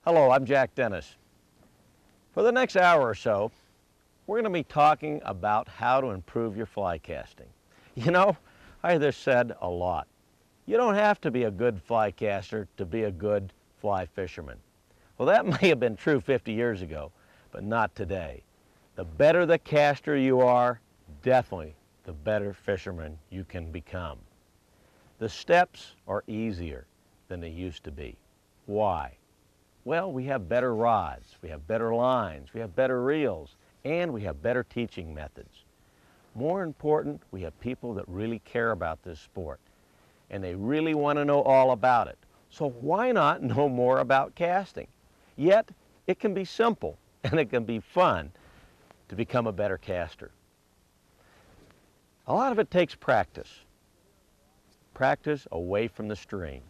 Hello, I'm Jack Dennis. For the next hour or so, we're going to be talking about how to improve your fly casting. You know, I hear this said a lot. You don't have to be a good fly caster to be a good fly fisherman. Well, that may have been true 50 years ago, but not today. The better the caster you are, definitely the better fisherman you can become. The steps are easier than they used to be. Why? Well, we have better rods, we have better lines, we have better reels, and we have better teaching methods. More important, we have people that really care about this sport, and they really want to know all about it. So why not know more about casting? Yet, it can be simple, and it can be fun to become a better caster. A lot of it takes practice. Practice away from the stream.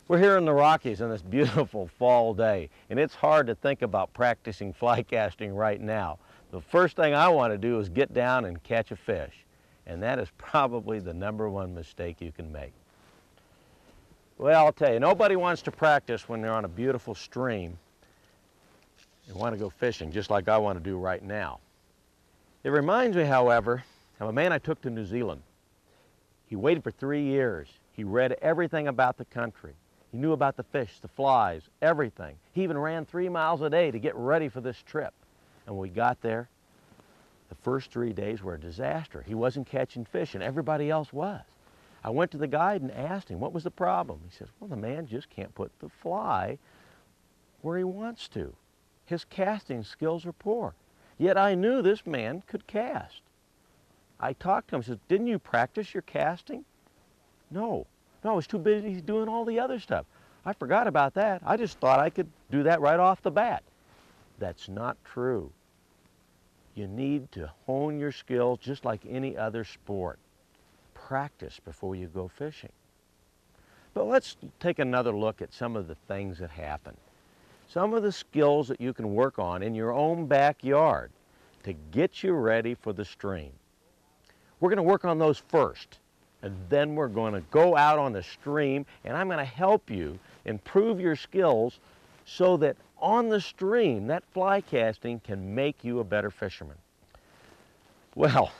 We're here in the Rockies on this beautiful fall day, and it's hard to think about practicing fly casting right now. The first thing I want to do is get down and catch a fish, and that is probably the #1 mistake you can make. Well, I'll tell you, nobody wants to practice when they're on a beautiful stream and want to go fishing, just like I want to do right now. It reminds me, however, of a man I took to New Zealand. He waited for 3 years. He read everything about the country. He knew about the fish, the flies, everything. He even ran 3 miles a day to get ready for this trip. And when we got there, the first 3 days were a disaster. He wasn't catching fish, and everybody else was. I went to the guide and asked him, what was the problem? He says, well, the man just can't put the fly where he wants to. His casting skills are poor. Yet I knew this man could cast. I talked to him, I said, didn't you practice your casting? No, I was too busy doing all the other stuff. I forgot about that. I just thought I could do that right off the bat. That's not true. You need to hone your skills just like any other sport. Practice before you go fishing. But let's take another look at some of the things that happen. Some of the skills that you can work on in your own backyard to get you ready for the stream. We're going to work on those first, and then we're going to go out on the stream, and I'm going to help you improve your skills so that on the stream, that fly casting can make you a better fisherman. Well,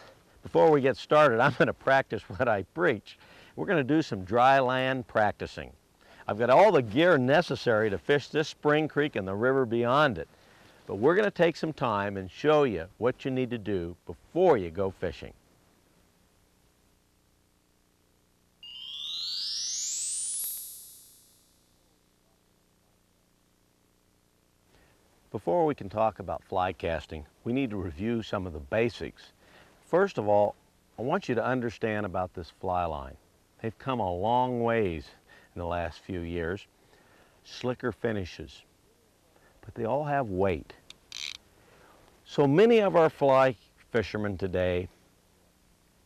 before we get started, I'm going to practice what I preach. We're going to do some dry land practicing. I've got all the gear necessary to fish this spring creek and the river beyond it, but we're going to take some time and show you what you need to do before you go fishing. Before we can talk about fly casting, we need to review some of the basics. First of all, I want you to understand about this fly line. They've come a long ways in the last few years. Slicker finishes, but they all have weight. So many of our fly fishermen today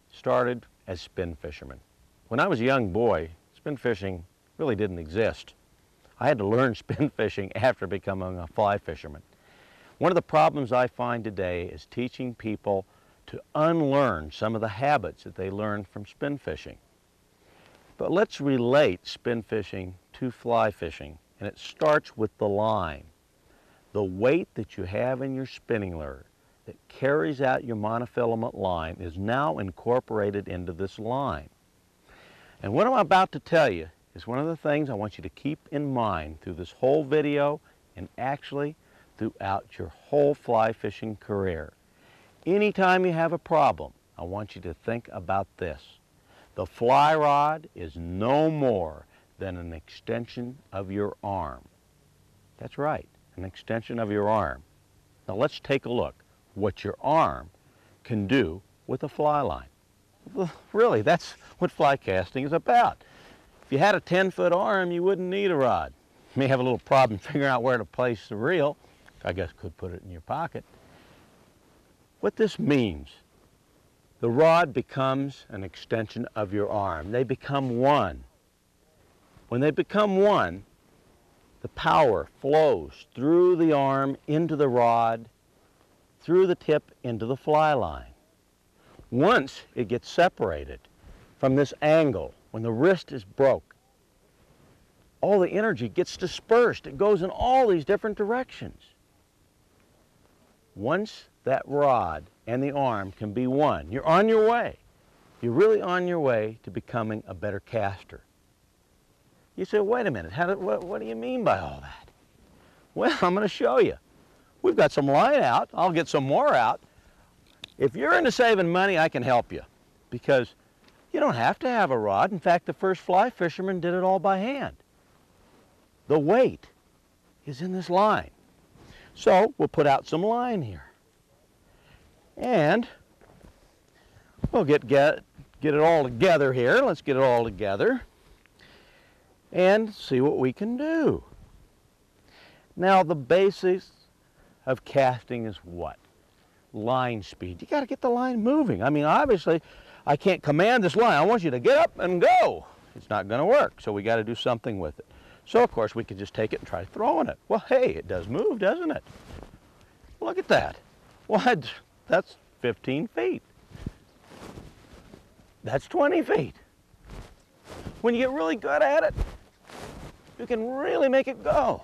started as spin fishermen. When I was a young boy, spin fishing really didn't exist. I had to learn spin fishing after becoming a fly fisherman. One of the problems I find today is teaching people to unlearn some of the habits that they learned from spin fishing. But let's relate spin fishing to fly fishing, and it starts with the line. The weight that you have in your spinning lure that carries out your monofilament line is now incorporated into this line. And what I'm about to tell you is one of the things I want you to keep in mind through this whole video and actually throughout your whole fly fishing career. Anytime you have a problem, I want you to think about this. The fly rod is no more than an extension of your arm. That's right, an extension of your arm. Now let's take a look what your arm can do with a fly line. Well, really, that's what fly casting is about. If you had a 10-foot arm, you wouldn't need a rod. You may have a little problem figuring out where to place the reel. I guess could put it in your pocket. What this means, the rod becomes an extension of your arm. They become one. When they become one, the power flows through the arm into the rod, through the tip into the fly line. Once it gets separated from this angle, when the wrist is broke, all the energy gets dispersed. It goes in all these different directions. Once that rod and the arm can be one, you're on your way. You're really on your way to becoming a better caster. You say, wait a minute, what do you mean by all that? Well, I'm going to show you. We've got some line out. I'll get some more out. If you're into saving money, I can help you, because you don't have to have a rod. In fact, the first fly fishermen did it all by hand. The weight is in this line. So we'll put out some line here. And we'll get it all together here. Let's get it all together and see what we can do. Now, the basics of casting is what? Line speed. You got to get the line moving. I mean, obviously, I can't command this line. I want you to get up and go. It's not going to work, so we got to do something with it. So, of course, we can just take it and try throwing it. Well, hey, it does move, doesn't it? Look at that. Well, that's 15 feet. That's 20 feet. When you get really good at it, you can really make it go.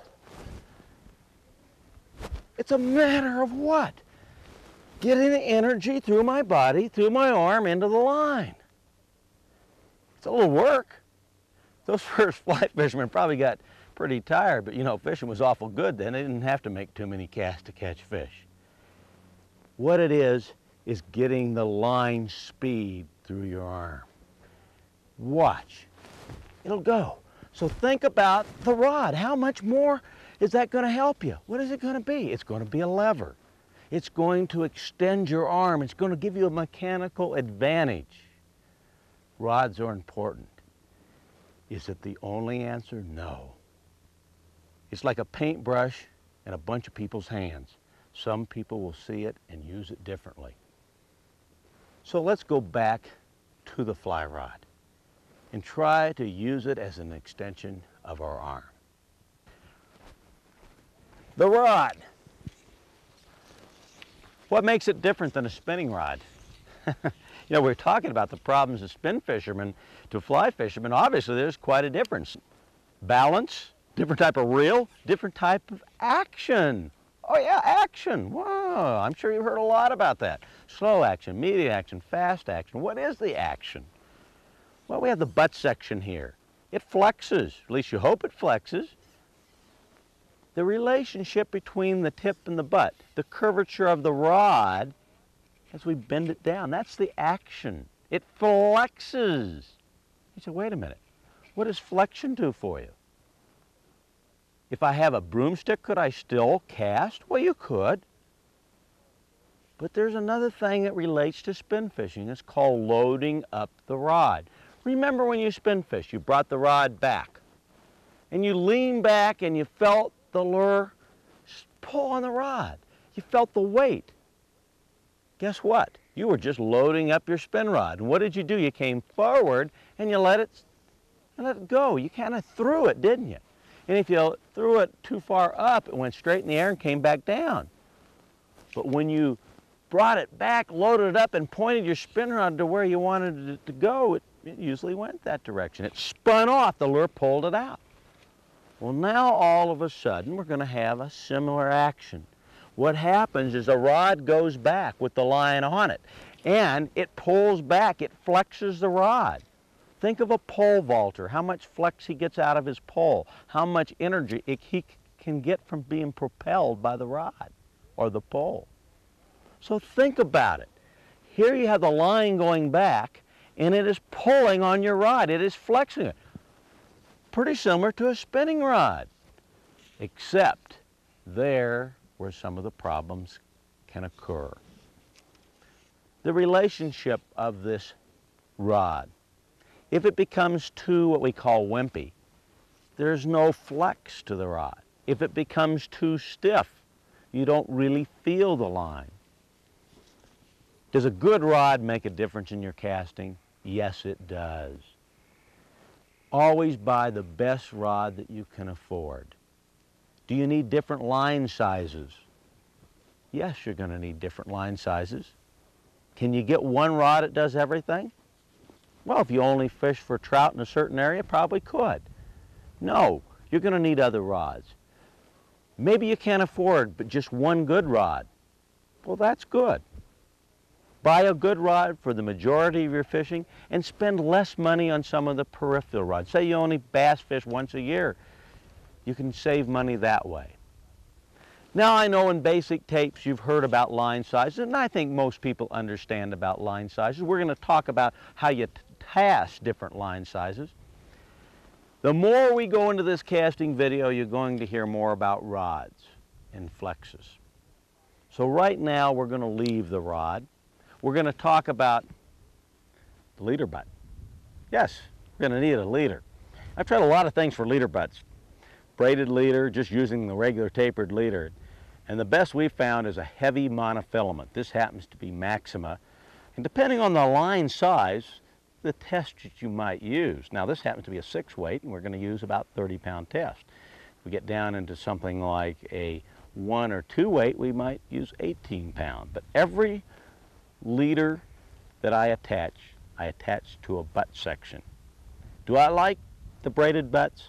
It's a matter of what? Getting the energy through my body, through my arm, into the line. It's a little work. Those first fly fishermen probably got pretty tired, but you know, fishing was awful good then. They didn't have to make too many casts to catch fish. What it is getting the line speed through your arm. Watch. It'll go. So think about the rod. How much more is that going to help you? What is it going to be? It's going to be a lever. It's going to extend your arm. It's going to give you a mechanical advantage. Rods are important. Is it the only answer? No. It's like a paintbrush in a bunch of people's hands. Some people will see it and use it differently. So let's go back to the fly rod and try to use it as an extension of our arm. The rod. What makes it different than a spinning rod? You know, we're talking about the problems of spin fishermen to fly fishermen. Obviously, there's quite a difference. Balance, different type of reel, different type of action. Oh yeah, action. Wow, I'm sure you've heard a lot about that. Slow action, medium action, fast action. What is the action? Well, we have the butt section here. It flexes, at least you hope it flexes. The relationship between the tip and the butt, the curvature of the rod as we bend it down, that's the action. It flexes. You say, wait a minute, what does flexion do for you? If I have a broomstick, could I still cast? Well, you could. But there's another thing that relates to spin fishing. It's called loading up the rod. Remember when you spin fish, you brought the rod back and you leaned back and you felt the lure pull on the rod. You felt the weight. Guess what? You were just loading up your spin rod. And what did you do? You came forward and you let it go. You kind of threw it, didn't you? And if you threw it too far up, it went straight in the air and came back down. But when you brought it back, loaded it up, and pointed your spin rod to where you wanted it to go, it usually went that direction. It spun off, the lure pulled it out. Well, now all of a sudden, we're going to have a similar action. What happens is a rod goes back with the line on it, and it pulls back, it flexes the rod. Think of a pole vaulter, how much flex he gets out of his pole, how much energy he can get from being propelled by the rod or the pole. So think about it. Here you have the line going back, and it is pulling on your rod. It is flexing it. Pretty similar to a spinning rod, except there where some of the problems can occur. The relationship of this rod. If it becomes too, what we call wimpy, there's no flex to the rod. If it becomes too stiff, you don't really feel the line. Does a good rod make a difference in your casting? Yes, it does. Always buy the best rod that you can afford. Do you need different line sizes? Yes, you're going to need different line sizes. Can you get one rod that does everything? Well, if you only fish for trout in a certain area, probably could. No, you're going to need other rods. Maybe you can't afford but just one good rod. Well, that's good. Buy a good rod for the majority of your fishing and spend less money on some of the peripheral rods. Say you only bass fish once a year. You can save money that way. Now I know in basic tapes you've heard about line sizes, and I think most people understand about line sizes. We're going to talk about how you cast different line sizes. The more we go into this casting video, you're going to hear more about rods and flexes. So right now we're going to leave the rod. We're going to talk about the leader butt. Yes, we're going to need a leader. I've tried a lot of things for leader butts. Braided leader, just using the regular tapered leader. And the best we've found is a heavy monofilament. This happens to be Maxima. And depending on the line size, the test that you might use. Now this happens to be a 6-weight, and we're going to use about 30-pound test. If we get down into something like a 1 or 2-weight, we might use 18-pound. But every leader that I attach to a butt section. Do I like the braided butts?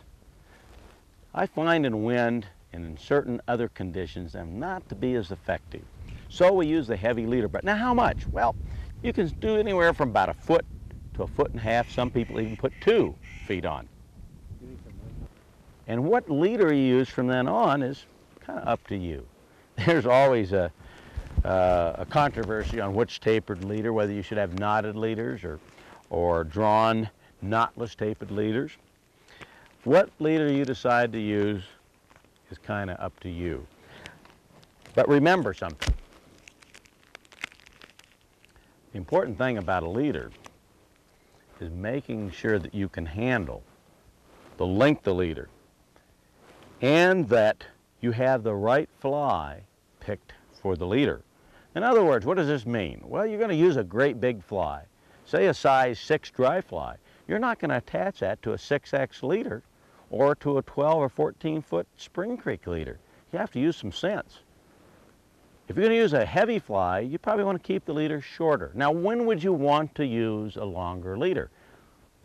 I find in wind and in certain other conditions them not to be as effective. So we use the heavy leader butt. Now how much? Well, you can do anywhere from about 1 foot to 1.5 feet. Some people even put 2 feet on. And what leader you use from then on is kind of up to you. There's always a controversy on which tapered leader, whether you should have knotted leaders or drawn knotless tapered leaders. What leader you decide to use is kind of up to you. But remember something. The important thing about a leader is making sure that you can handle the length of leader and that you have the right fly picked for the leader. In other words, what does this mean? Well, you're going to use a great big fly, say a size 6 dry fly. You're not going to attach that to a 6X leader or to a 12 or 14 foot Spring Creek leader. You have to use some sense. If you're going to use a heavy fly, you probably want to keep the leader shorter. Now, when would you want to use a longer leader?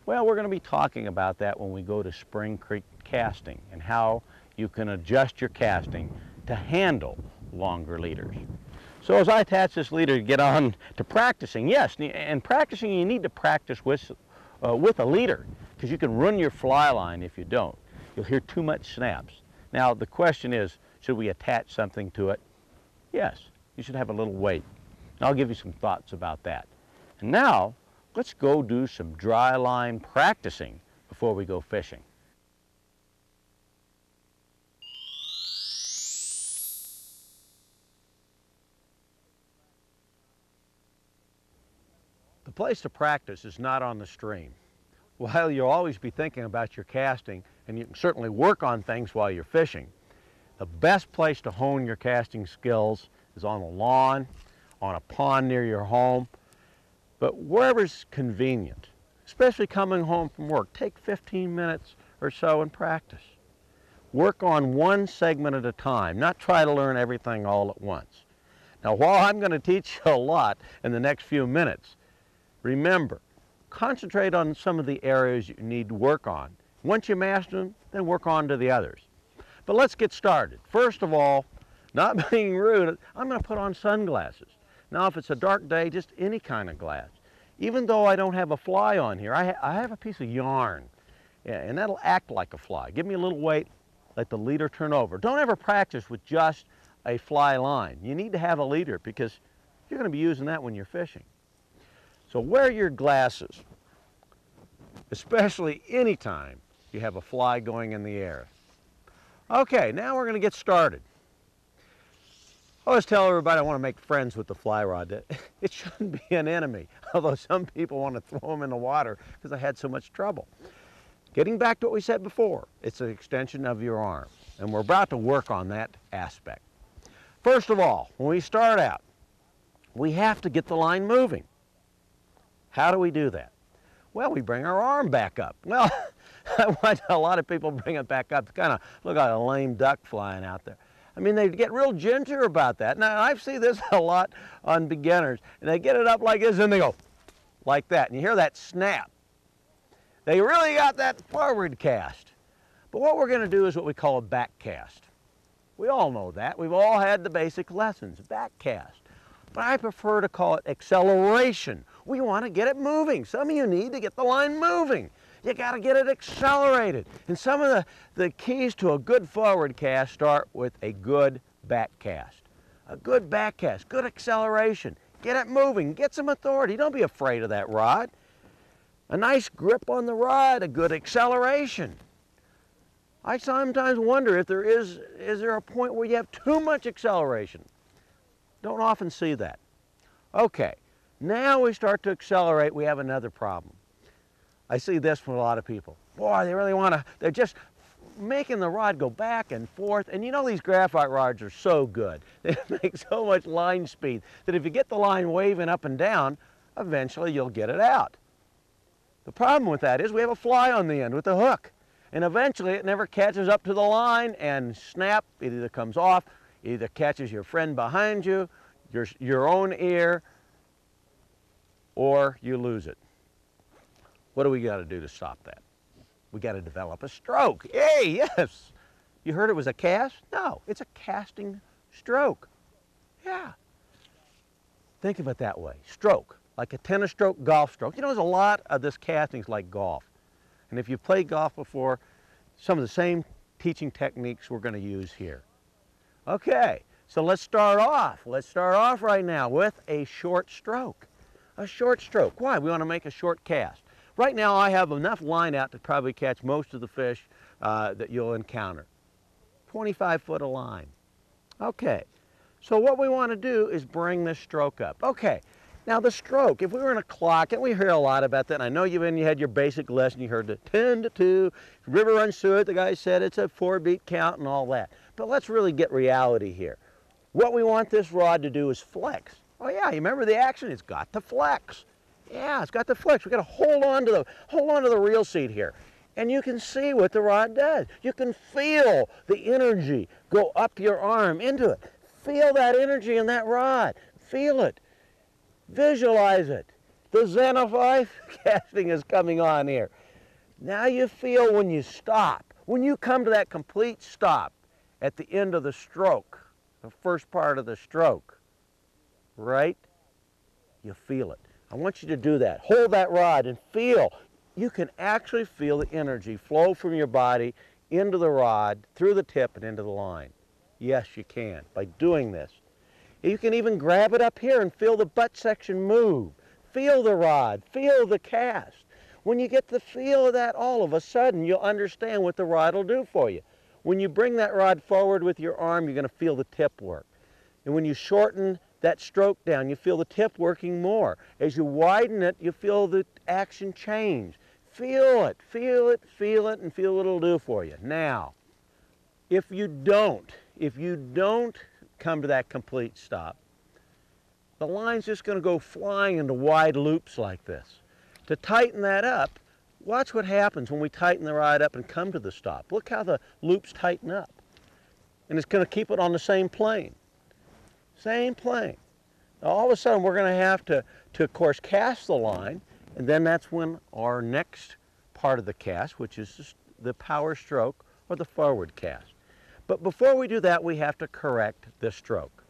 Well, we're going to be talking about that when we go to Spring Creek casting and how you can adjust your casting to handle longer leaders. So as I attach this leader to get on to practicing, yes, and practicing you need to practice with a leader because you can ruin your fly line if you don't. You'll hear too much snaps. Now the question is, should we attach something to it? Yes, you should have a little weight. And I'll give you some thoughts about that. And now, let's go do some dry line practicing before we go fishing. The place to practice is not on the stream. While you'll always be thinking about your casting, and you can certainly work on things while you're fishing, the best place to hone your casting skills is on the lawn, on a pond near your home, but wherever's convenient, especially coming home from work. Take 15 minutes or so and practice. Work on one segment at a time, not try to learn everything all at once. Now, while I'm going to teach you a lot in the next few minutes, remember, concentrate on some of the areas you need to work on. Once you master them, then work on to the others. But let's get started. First of all, not being rude, I'm going to put on sunglasses. Now, if it's a dark day, just any kind of glass. Even though I don't have a fly on here, I have a piece of yarn, and that'll act like a fly. Give me a little weight, let the leader turn over. Don't ever practice with just a fly line. You need to have a leader because you're going to be using that when you're fishing. So wear your glasses, especially anytime you have a fly going in the air. Okay, now we're going to get started. I always tell everybody I want to make friends with the fly rod. It shouldn't be an enemy, although some people want to throw them in the water because I had so much trouble. Getting back to what we said before, it's an extension of your arm, and we're about to work on that aspect. First of all, when we start out, we have to get the line moving. How do we do that? Well, we bring our arm back up. Well, I watch a lot of people bring it back up to kind of look like a lame duck flying out there. I mean, they get real ginger about that. Now, I've seen this a lot on beginners, and they get it up like this, and they go like that, and you hear that snap. They really got that forward cast. But what we're going to do is what we call a back cast. We all know that. We've all had the basic lessons, back cast. But I prefer to call it acceleration. We want to get it moving. Some of you need to get the line moving. You got to get it accelerated. And some of the keys to a good forward cast start with a good back cast. A good back cast, good acceleration. Get it moving, get some authority. Don't be afraid of that rod. A nice grip on the rod, a good acceleration. I sometimes wonder if is there a point where you have too much acceleration? Don't often see that. Okay, now we start to accelerate, we have another problem. I see this from a lot of people. Boy, they really want to, they're just making the rod go back and forth. And you know these graphite rods are so good. They make so much line speed that if you get the line waving up and down, eventually you'll get it out. The problem with that is we have a fly on the end with the hook. And eventually it never catches up to the line and snap, it either comes off, it either catches your friend behind you, your own ear, or you lose it. What do we got to do to stop that? We got to develop a stroke. Hey, yes. You heard it was a cast? No, it's a casting stroke. Yeah. Think of it that way. Stroke, like a tennis stroke, golf stroke. You know, there's a lot of this casting's like golf. And if you've played golf before, some of the same teaching techniques we're going to use here. Okay, so let's start off. Let's start off right now with a short stroke. A short stroke. Why? We want to make a short cast. Right now I have enough line out to probably catch most of the fish that you'll encounter. 25 foot of line. Okay, so what we want to do is bring this stroke up. Okay, now the stroke, if we were in a clock, and we hear a lot about that, and I know you had your basic lesson, you heard the 10 to 2, river runs through it, the guy said it's a 4-beat count and all that. But let's really get reality here. What we want this rod to do is flex. Oh yeah, you remember the action? It's got to flex. Yeah, it's got to flex. We've got to hold on to the reel seat here. And you can see what the rod does. You can feel the energy go up your arm into it. Feel that energy in that rod. Feel it. Visualize it. The Zenify casting is coming on here. Now you feel when you stop, when you come to that complete stop at the end of the stroke, the first part of the stroke, right? You feel it. I want you to do that. Hold that rod and feel. You can actually feel the energy flow from your body into the rod, through the tip and into the line. Yes, you can by doing this. You can even grab it up here and feel the butt section move. Feel the rod, feel the cast. When you get the feel of that, all of a sudden you'll understand what the rod will do for you. When you bring that rod forward with your arm, you're going to feel the tip work. And when you shorten that stroke down, you feel the tip working more. As you widen it, you feel the action change. Feel it, feel it, feel it, and feel what it'll do for you. Now, if you don't come to that complete stop, the line's just going to go flying into wide loops like this. To tighten that up, watch what happens when we tighten the rod up and come to the stop. Look how the loops tighten up. And it's going to keep it on the same plane. Same plane. Now all of a sudden we're going to have to of course cast the line, and then that's when our next part of the cast, which is the power stroke or the forward cast. But before we do that, we have to correct the stroke.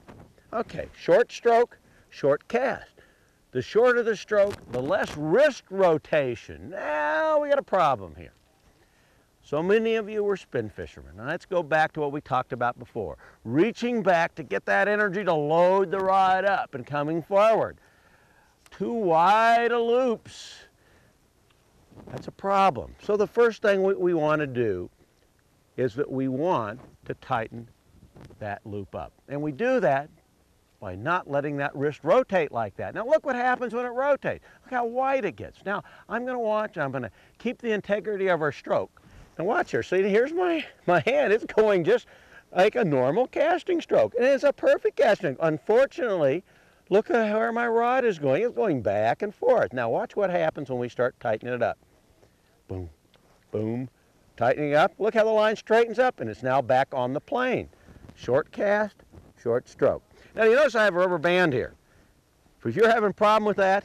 Okay, short stroke, short cast. The shorter the stroke, the less wrist rotation. Now we got a problem here. So many of you were spin fishermen. Now let's go back to what we talked about before. Reaching back to get that energy to load the rod up and coming forward. Too wide of loops. That's a problem. So the first thing we want to do is that we want to tighten that loop up. And we do that by not letting that wrist rotate like that. Now look what happens when it rotates. Look how wide it gets. Now I'm going to watch, I'm going to keep the integrity of our stroke. Now watch here, see here's my hand, it's going just like a normal casting stroke. And it's a perfect casting. Unfortunately, look at where my rod is going. It's going back and forth. Now watch what happens when we start tightening it up. Boom, boom, tightening up. Look how the line straightens up and it's now back on the plane. Short cast, short stroke. Now you notice I have a rubber band here. If you're having a problem with that,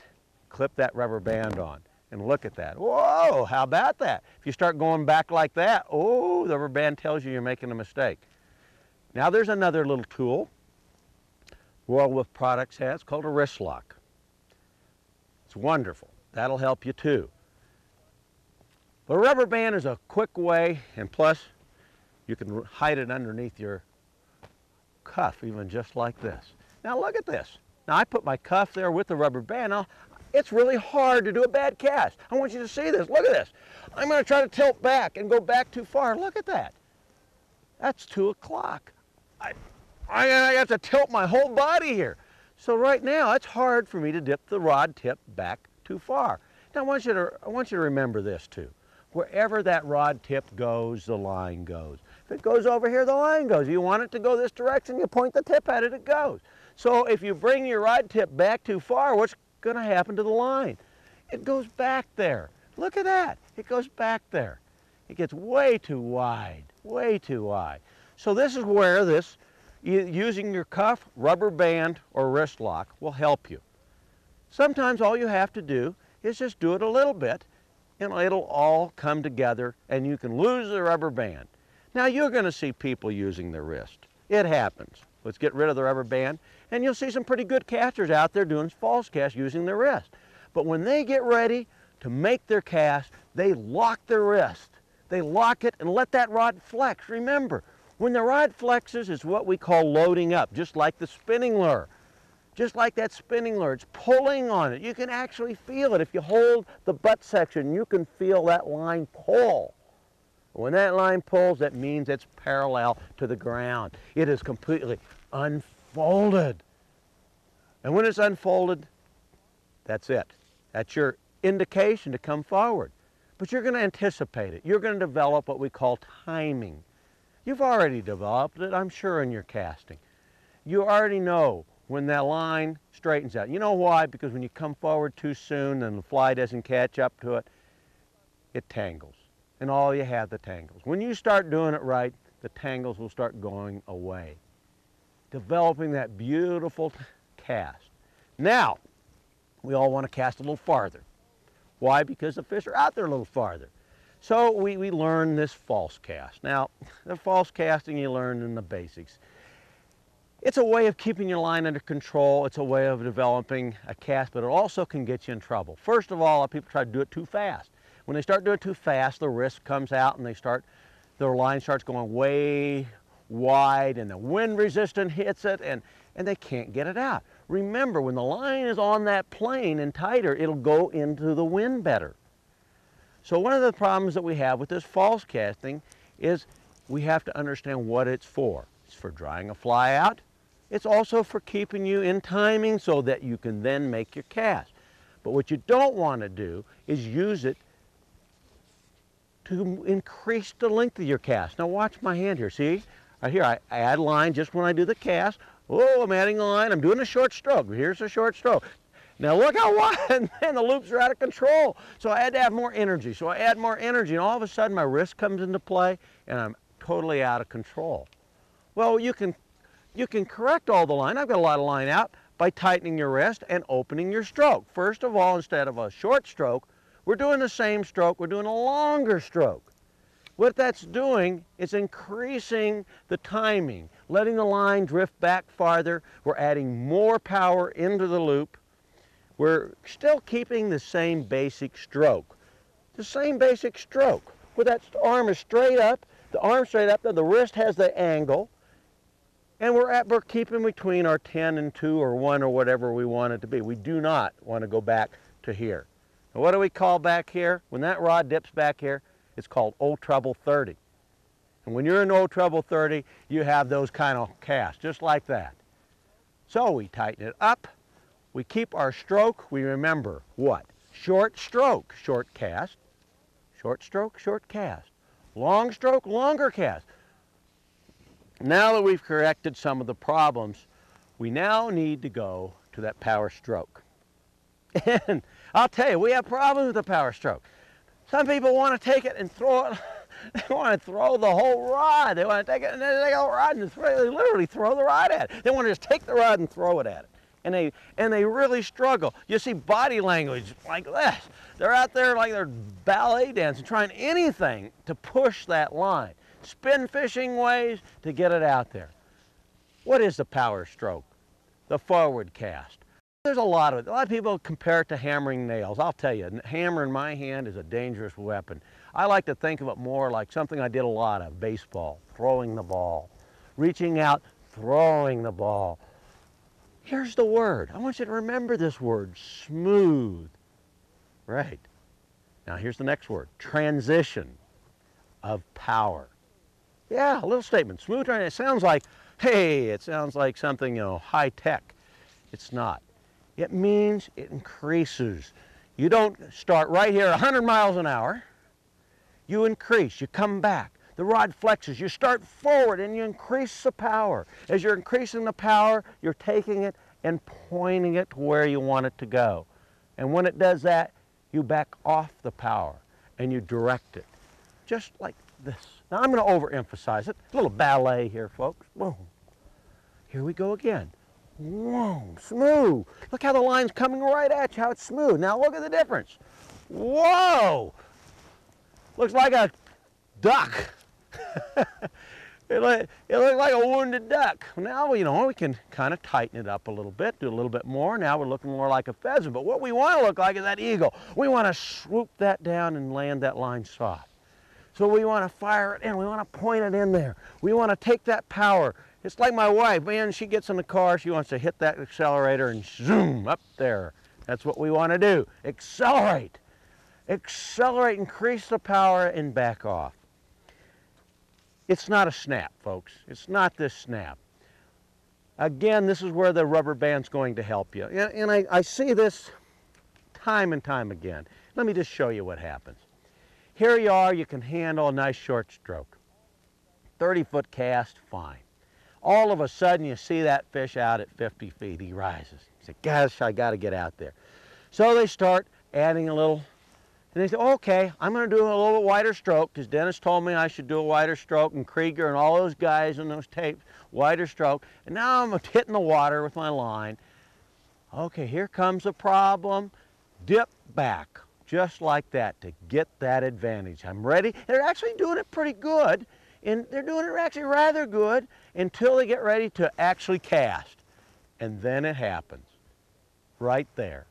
clip that rubber band on. and look at that. Whoa, how about that? If you start going back like that, oh, the rubber band tells you you're making a mistake. Now there's another little tool WorldWolf Products has called a wrist lock. It's wonderful. That'll help you too. But a rubber band is a quick way, and plus you can hide it underneath your cuff, even just like this. Now look at this. Now I put my cuff there with the rubber band. Now it's really hard to do a bad cast. I want you to see this. Look at this. I'm going to try to tilt back and go back too far. Look at that. That's 2 o'clock. I have to tilt my whole body here. So right now it's hard for me to dip the rod tip back too far. Now I want you to remember this too. Wherever that rod tip goes, the line goes. If it goes over here, the line goes. You want it to go this direction, you point the tip at it, it goes. So if you bring your rod tip back too far, what's going to happen to the line? It goes back there. Look at that. It goes back there. It gets way too wide, way too wide. So this is where this, using your cuff, rubber band, or wrist lock will help you. Sometimes all you have to do is just do it a little bit, and it'll all come together, and you can lose the rubber band. Now you're going to see people using their wrist. It happens. Let's get rid of the rubber band, and you'll see some pretty good casters out there doing false casts using their wrist. But when they get ready to make their cast, they lock their wrist. They lock it and let that rod flex. Remember, when the rod flexes, it's what we call loading up, just like the spinning lure. Just like that spinning lure, it's pulling on it. You can actually feel it. If you hold the butt section, you can feel that line pull. When that line pulls, that means it's parallel to the ground. It is completely unfolded. And when it's unfolded, that's it. That's your indication to come forward. But you're going to anticipate it. You're going to develop what we call timing. You've already developed it, I'm sure, in your casting. You already know when that line straightens out. You know why? Because when you come forward too soon and the fly doesn't catch up to it, it tangles. And all you have, the tangles. When you start doing it right, the tangles will start going away. Developing that beautiful cast. Now, we all want to cast a little farther. Why? Because the fish are out there a little farther. So we learn this false cast. Now, the false casting you learned in the basics. It's a way of keeping your line under control. It's a way of developing a cast, but it also can get you in trouble. First of all, people try to do it too fast. When they start doing it too fast, the wrist comes out and their line starts going way wide, and the wind resistance hits it, and they can't get it out. Remember, when the line is on that plane and tighter, it'll go into the wind better. So one of the problems that we have with this false casting is we have to understand what it's for. It's for drying a fly out. It's also for keeping you in timing so that you can then make your cast. But what you don't want to do is use it to increase the length of your cast. Now watch my hand here, see? Right here, I add line just when I do the cast. Oh, I'm adding a line, I'm doing a short stroke. Here's a short stroke. Now look how wide, and then the loops are out of control. So I had to have more energy. So I add more energy, and all of a sudden my wrist comes into play, and I'm totally out of control. Well, you can correct all the line. I've got a lot of line out by tightening your wrist and opening your stroke. First of all, instead of a short stroke, we're doing the same stroke, we're doing a longer stroke. What that's doing is increasing the timing, letting the line drift back farther. We're adding more power into the loop. We're still keeping the same basic stroke. The same basic stroke. Where that arm is straight up, the arm straight up, the wrist has the angle, and we're keeping between our 10 and 2 or 1 or whatever we want it to be. We do not want to go back to here. Now what do we call back here? When that rod dips back here, it's called Old Trouble 30. And when you're in Old Trouble 30, you have those kind of casts, just like that. So we tighten it up. We keep our stroke. We remember what? Short stroke, short cast. Short stroke, short cast. Long stroke, longer cast. Now that we've corrected some of the problems, we now need to go to that power stroke. And I'll tell you, we have problems with the power stroke. Some people want to take it and throw it. They want to throw the whole rod. They want to take it and then they take the whole rod and they literally throw the rod at it. They want to just take the rod and throw it at it. and they really struggle. You see body language like this. They're out there like they're ballet dancing, trying anything to push that line. Spin fishing ways to get it out there. What is the power stroke? The forward cast. There's a lot of it. A lot of people compare it to hammering nails. I'll tell you, a hammer in my hand is a dangerous weapon. I like to think of it more like something I did a lot of, baseball, throwing the ball, reaching out, throwing the ball. Here's the word. I want you to remember this word, smooth. Right. Now here's the next word, transition of power. Yeah, a little statement, smooth transition. It sounds like, hey, it sounds like something, high tech. It's not. It means it increases. You don't start right here 100 miles an hour. You increase, you come back. The rod flexes, you start forward and you increase the power. As you're increasing the power, you're taking it and pointing it to where you want it to go. And when it does that, you back off the power and you direct it, just like this. Now I'm going to overemphasize it. A little ballet here, folks. Boom. Here we go again. Whoa, smooth. Look how the line's coming right at you, how it's smooth. Now look at the difference. Whoa! Looks like a duck. It looks like a wounded duck. Now, we can kind of tighten it up a little bit, do a little bit more. Now we're looking more like a pheasant. But what we want to look like is that eagle. We want to swoop that down and land that line soft. So we want to fire it in. We want to point it in there. We want to take that power. It's like my wife, man, she gets in the car, she wants to hit that accelerator and zoom up there. That's what we want to do. Accelerate. Accelerate, increase the power, and back off. It's not a snap, folks. It's not this snap. Again, this is where the rubber band's going to help you. And I see this time and time again. Let me just show you what happens. Here you are, you can handle a nice short stroke. 30-foot cast, fine. All of a sudden, you see that fish out at 50 feet. He rises. You say, gosh, I got to get out there. So they start adding a little, and they say, okay, I'm going to do a little wider stroke, because Dennis told me I should do a wider stroke, and Krieger and all those guys in those tapes, wider stroke. And now I'm hitting the water with my line. Okay, here comes the problem. Dip back, just like that, to get that advantage. I'm ready. They're actually doing it pretty good. And they're doing it actually rather good until they get ready to actually cast. And then it happens, right there.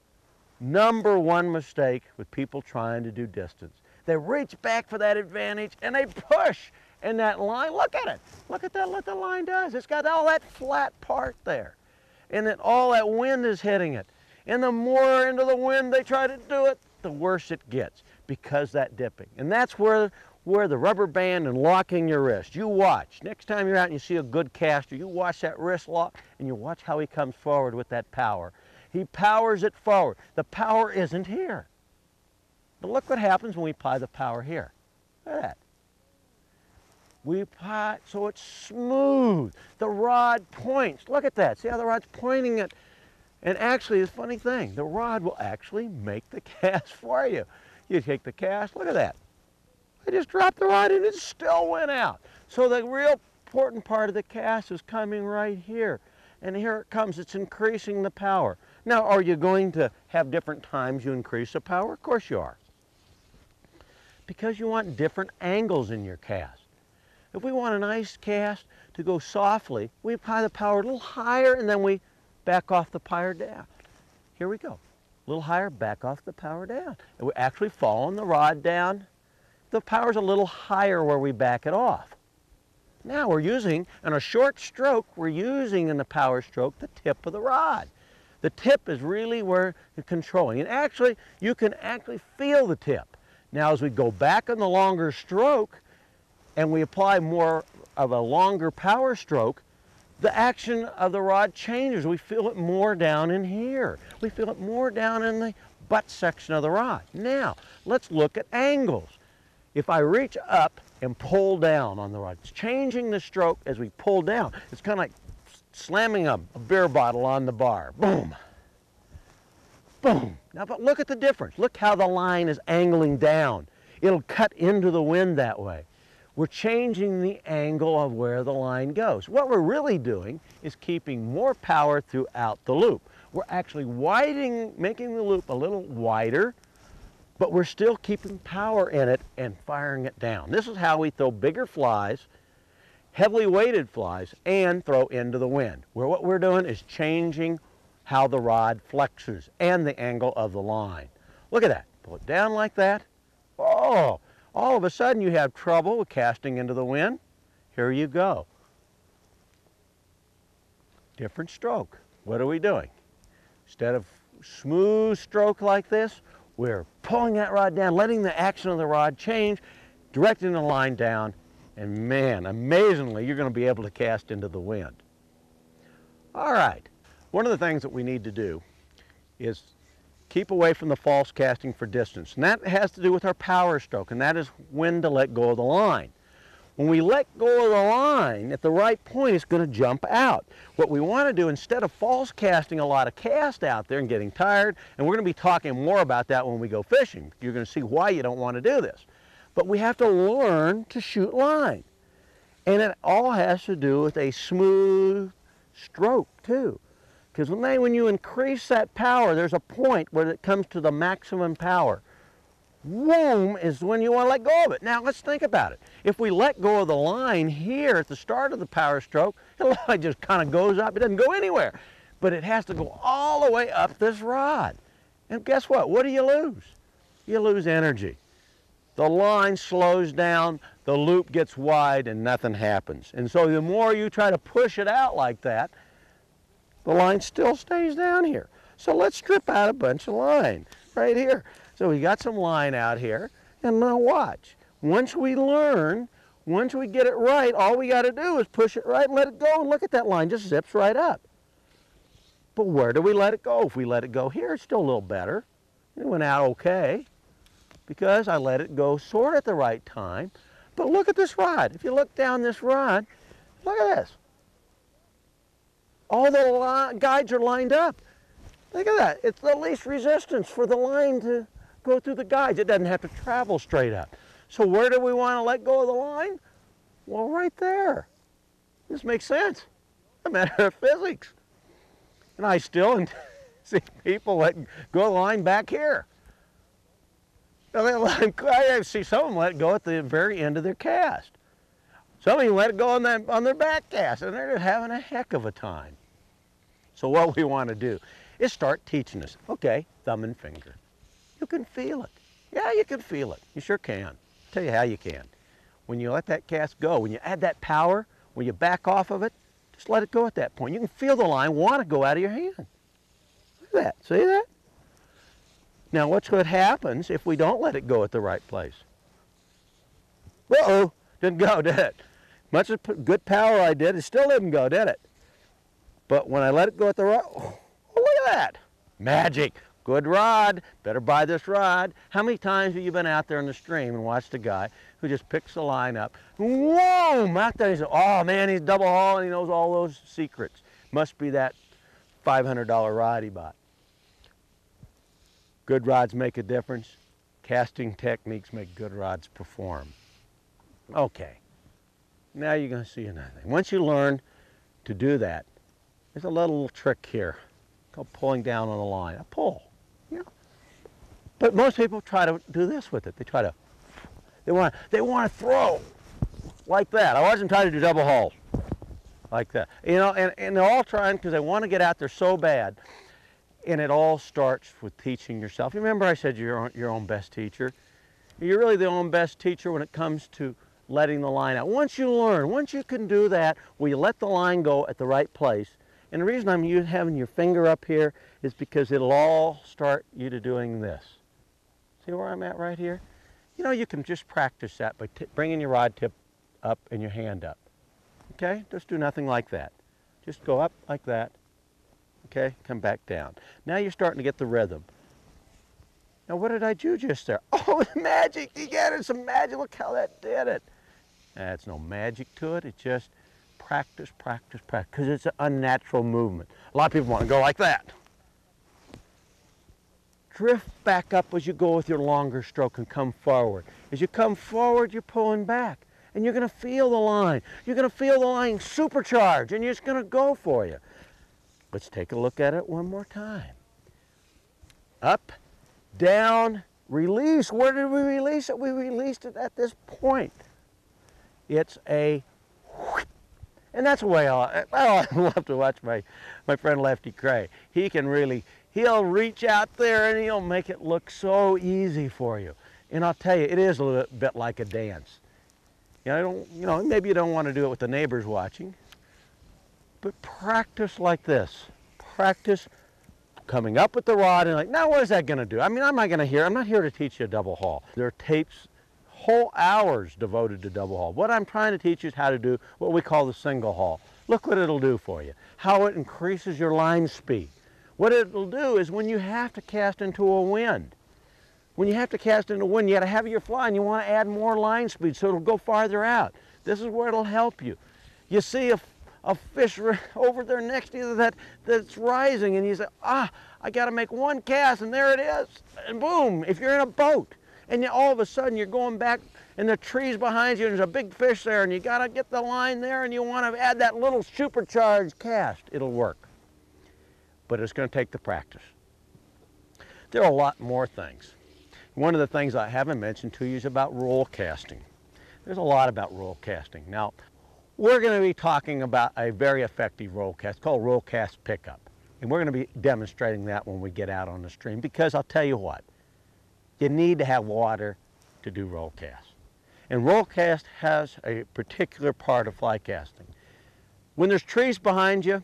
Number one mistake with people trying to do distance. They reach back for that advantage and they push. And that line, look at it. Look at that, what the line does. It's got all that flat part there. And then all that wind is hitting it. And the more into the wind they try to do it, the worse it gets because that dipping. And that's where the rubber band and locking your wrist. You watch. Next time you're out and you see a good caster, you watch that wrist lock and you watch how he comes forward with that power. He powers it forward. The power isn't here. But look what happens when we apply the power here. Look at that. We apply it so it's smooth. The rod points. Look at that. See how the rod's pointing it? And actually, the funny thing, the rod will actually make the cast for you. You take the cast, look at that. I just dropped the rod and it still went out. So the real important part of the cast is coming right here. And here it comes, it's increasing the power. Now, are you going to have different times you increase the power? Of course you are. Because you want different angles in your cast. If we want a nice cast to go softly, we apply the power a little higher and then we back off the power down. Here we go. A little higher, back off the power down. And we're actually following the rod down. The power's a little higher where we back it off. Now we're using, in a short stroke, we're using in the power stroke the tip of the rod. The tip is really where you're controlling. And actually, you can actually feel the tip. Now as we go back on the longer stroke and we apply more of a longer power stroke, the action of the rod changes. We feel it more down in here. We feel it more down in the butt section of the rod. Now, let's look at angles. If I reach up and pull down on the rod, it's changing the stroke as we pull down. It's kind of like slamming a beer bottle on the bar. Boom. Boom. Now, but look at the difference. Look how the line is angling down. It'll cut into the wind that way. We're changing the angle of where the line goes. What we're really doing is keeping more power throughout the loop. We're actually making the loop a little wider, but we're still keeping power in it and firing it down. This is how we throw bigger flies, heavily weighted flies, and throw into the wind, where what we're doing is changing how the rod flexes and the angle of the line. Look at that. Pull it down like that. Oh, all of a sudden you have trouble with casting into the wind. Here you go. Different stroke. What are we doing? Instead of smooth stroke like this, we're pulling that rod down, letting the action of the rod change, directing the line down, and man, amazingly, you're going to be able to cast into the wind. All right, one of the things that we need to do is keep away from the false casting for distance, and that has to do with our power stroke, and that is when to let go of the line. When we let go of the line at the right point, it's going to jump out. What we want to do, instead of false casting a lot of cast out there and getting tired, and we're going to be talking more about that when we go fishing. You're going to see why you don't want to do this. But we have to learn to shoot line. And it all has to do with a smooth stroke too. Because when you increase that power, there's a point where it comes to the maximum power. Boom is when you want to let go of it. Now let's think about it. If we let go of the line here at the start of the power stroke, the line just kind of goes up. It doesn't go anywhere. But it has to go all the way up this rod. And guess what? What do you lose? You lose energy. The line slows down, the loop gets wide, and nothing happens. And so the more you try to push it out like that, the line still stays down here. So let's strip out a bunch of line right here. So we got some line out here, and now watch. Once we learn, once we get it right, all we got to do is push it right and let it go, and look at that line, just zips right up. But where do we let it go? If we let it go here, it's still a little better. It went out okay, because I let it go sort of at the right time. But look at this rod. If you look down this rod, look at this. All the guides are lined up. Look at that. It's the least resistance for the line to go through the guides. It doesn't have to travel straight up. So where do we want to let go of the line? Well, right there. This makes sense. A matter of physics. And I still see people let go of the line back here. I see some of them let it go at the very end of their cast. Some of them let it go on their back cast, and they're just having a heck of a time. So what we want to do is start teaching us. Okay, thumb and finger. You can feel it. Yeah, you can feel it. You sure can. I'll tell you how you can. When you let that cast go, when you add that power, when you back off of it, just let it go at that point. You can feel the line want to go out of your hand. Look at that. See that? Now, what's what happens if we don't let it go at the right place? Uh-oh, didn't go, did it? Much as good power I did, it still didn't go, did it? But when I let it go at the right, oh, look at that. Magic. Good rod. Better buy this rod. How many times have you been out there in the stream and watched a guy who just picks the line up? Whoa! Out there, he said, oh man, he's double hauling, he knows all those secrets. Must be that $500 rod he bought. Good rods make a difference. Casting techniques make good rods perform. Okay, now you're going to see another thing. Once you learn to do that, there's a little trick here called pulling down on the line. A pull, you know. But most people try to do this with it. They want to throw like that. I wasn't trying to do double haul like that. You know, and they're all trying because they want to get out there so bad. And it all starts with teaching yourself. You remember I said you're your own best teacher? You're really the own best teacher when it comes to letting the line out. Once you learn, once you can do that, where you let the line go at the right place, and the reason I'm having your finger up here is because it'll all start you to doing this. See where I'm at right here? You know, you can just practice that by bringing your rod tip up and your hand up. Okay? Just do nothing like that. Just go up like that. Okay, come back down. Now you're starting to get the rhythm. Now what did I do just there? Oh, it's magic. You get it, some magic. Look how that did it. That's no magic to it. It's just practice, practice, practice, because it's an unnatural movement. A lot of people want to go like that. Drift back up as you go with your longer stroke and come forward. As you come forward, you're pulling back, and you're going to feel the line. You're going to feel the line supercharge, and it's going to go for you. Let's take a look at it one more time. Up, down, release. Where did we release it? We released it at this point. It's a whoop. And that's the way I love to watch my friend Lefty Kreh. He can really, he'll reach out there and he'll make it look so easy for you. And I'll tell you, it is a little bit like a dance. You know, maybe you don't want to do it with the neighbors watching, but practice like this. Practice coming up with the rod and like, now what is that going to do? I mean, I'm not here to teach you a double haul. There are tapes, whole hours devoted to double haul. What I'm trying to teach you is how to do what we call the single haul. Look what it'll do for you. How it increases your line speed. What it'll do is when you have to cast into a wind, when you have to cast into wind, you got to have your fly and you want to add more line speed so it'll go farther out. This is where it'll help you. You see a fish over there next to you that's rising and you say, I got to make one cast and there it is. And boom, if you're in a boat and all of a sudden you're going back and the trees behind you and there's a big fish there and you got to get the line there and you want to add that little supercharged cast, it'll work. But it's going to take the practice. There are a lot more things. One of the things I haven't mentioned to you is about roll casting. There's a lot about roll casting. Now, we're going to be talking about a very effective roll cast called roll cast pickup. And we're going to be demonstrating that when we get out on the stream because I'll tell you what, you need to have water to do roll cast. And roll cast has a particular part of fly casting. When there's trees behind you,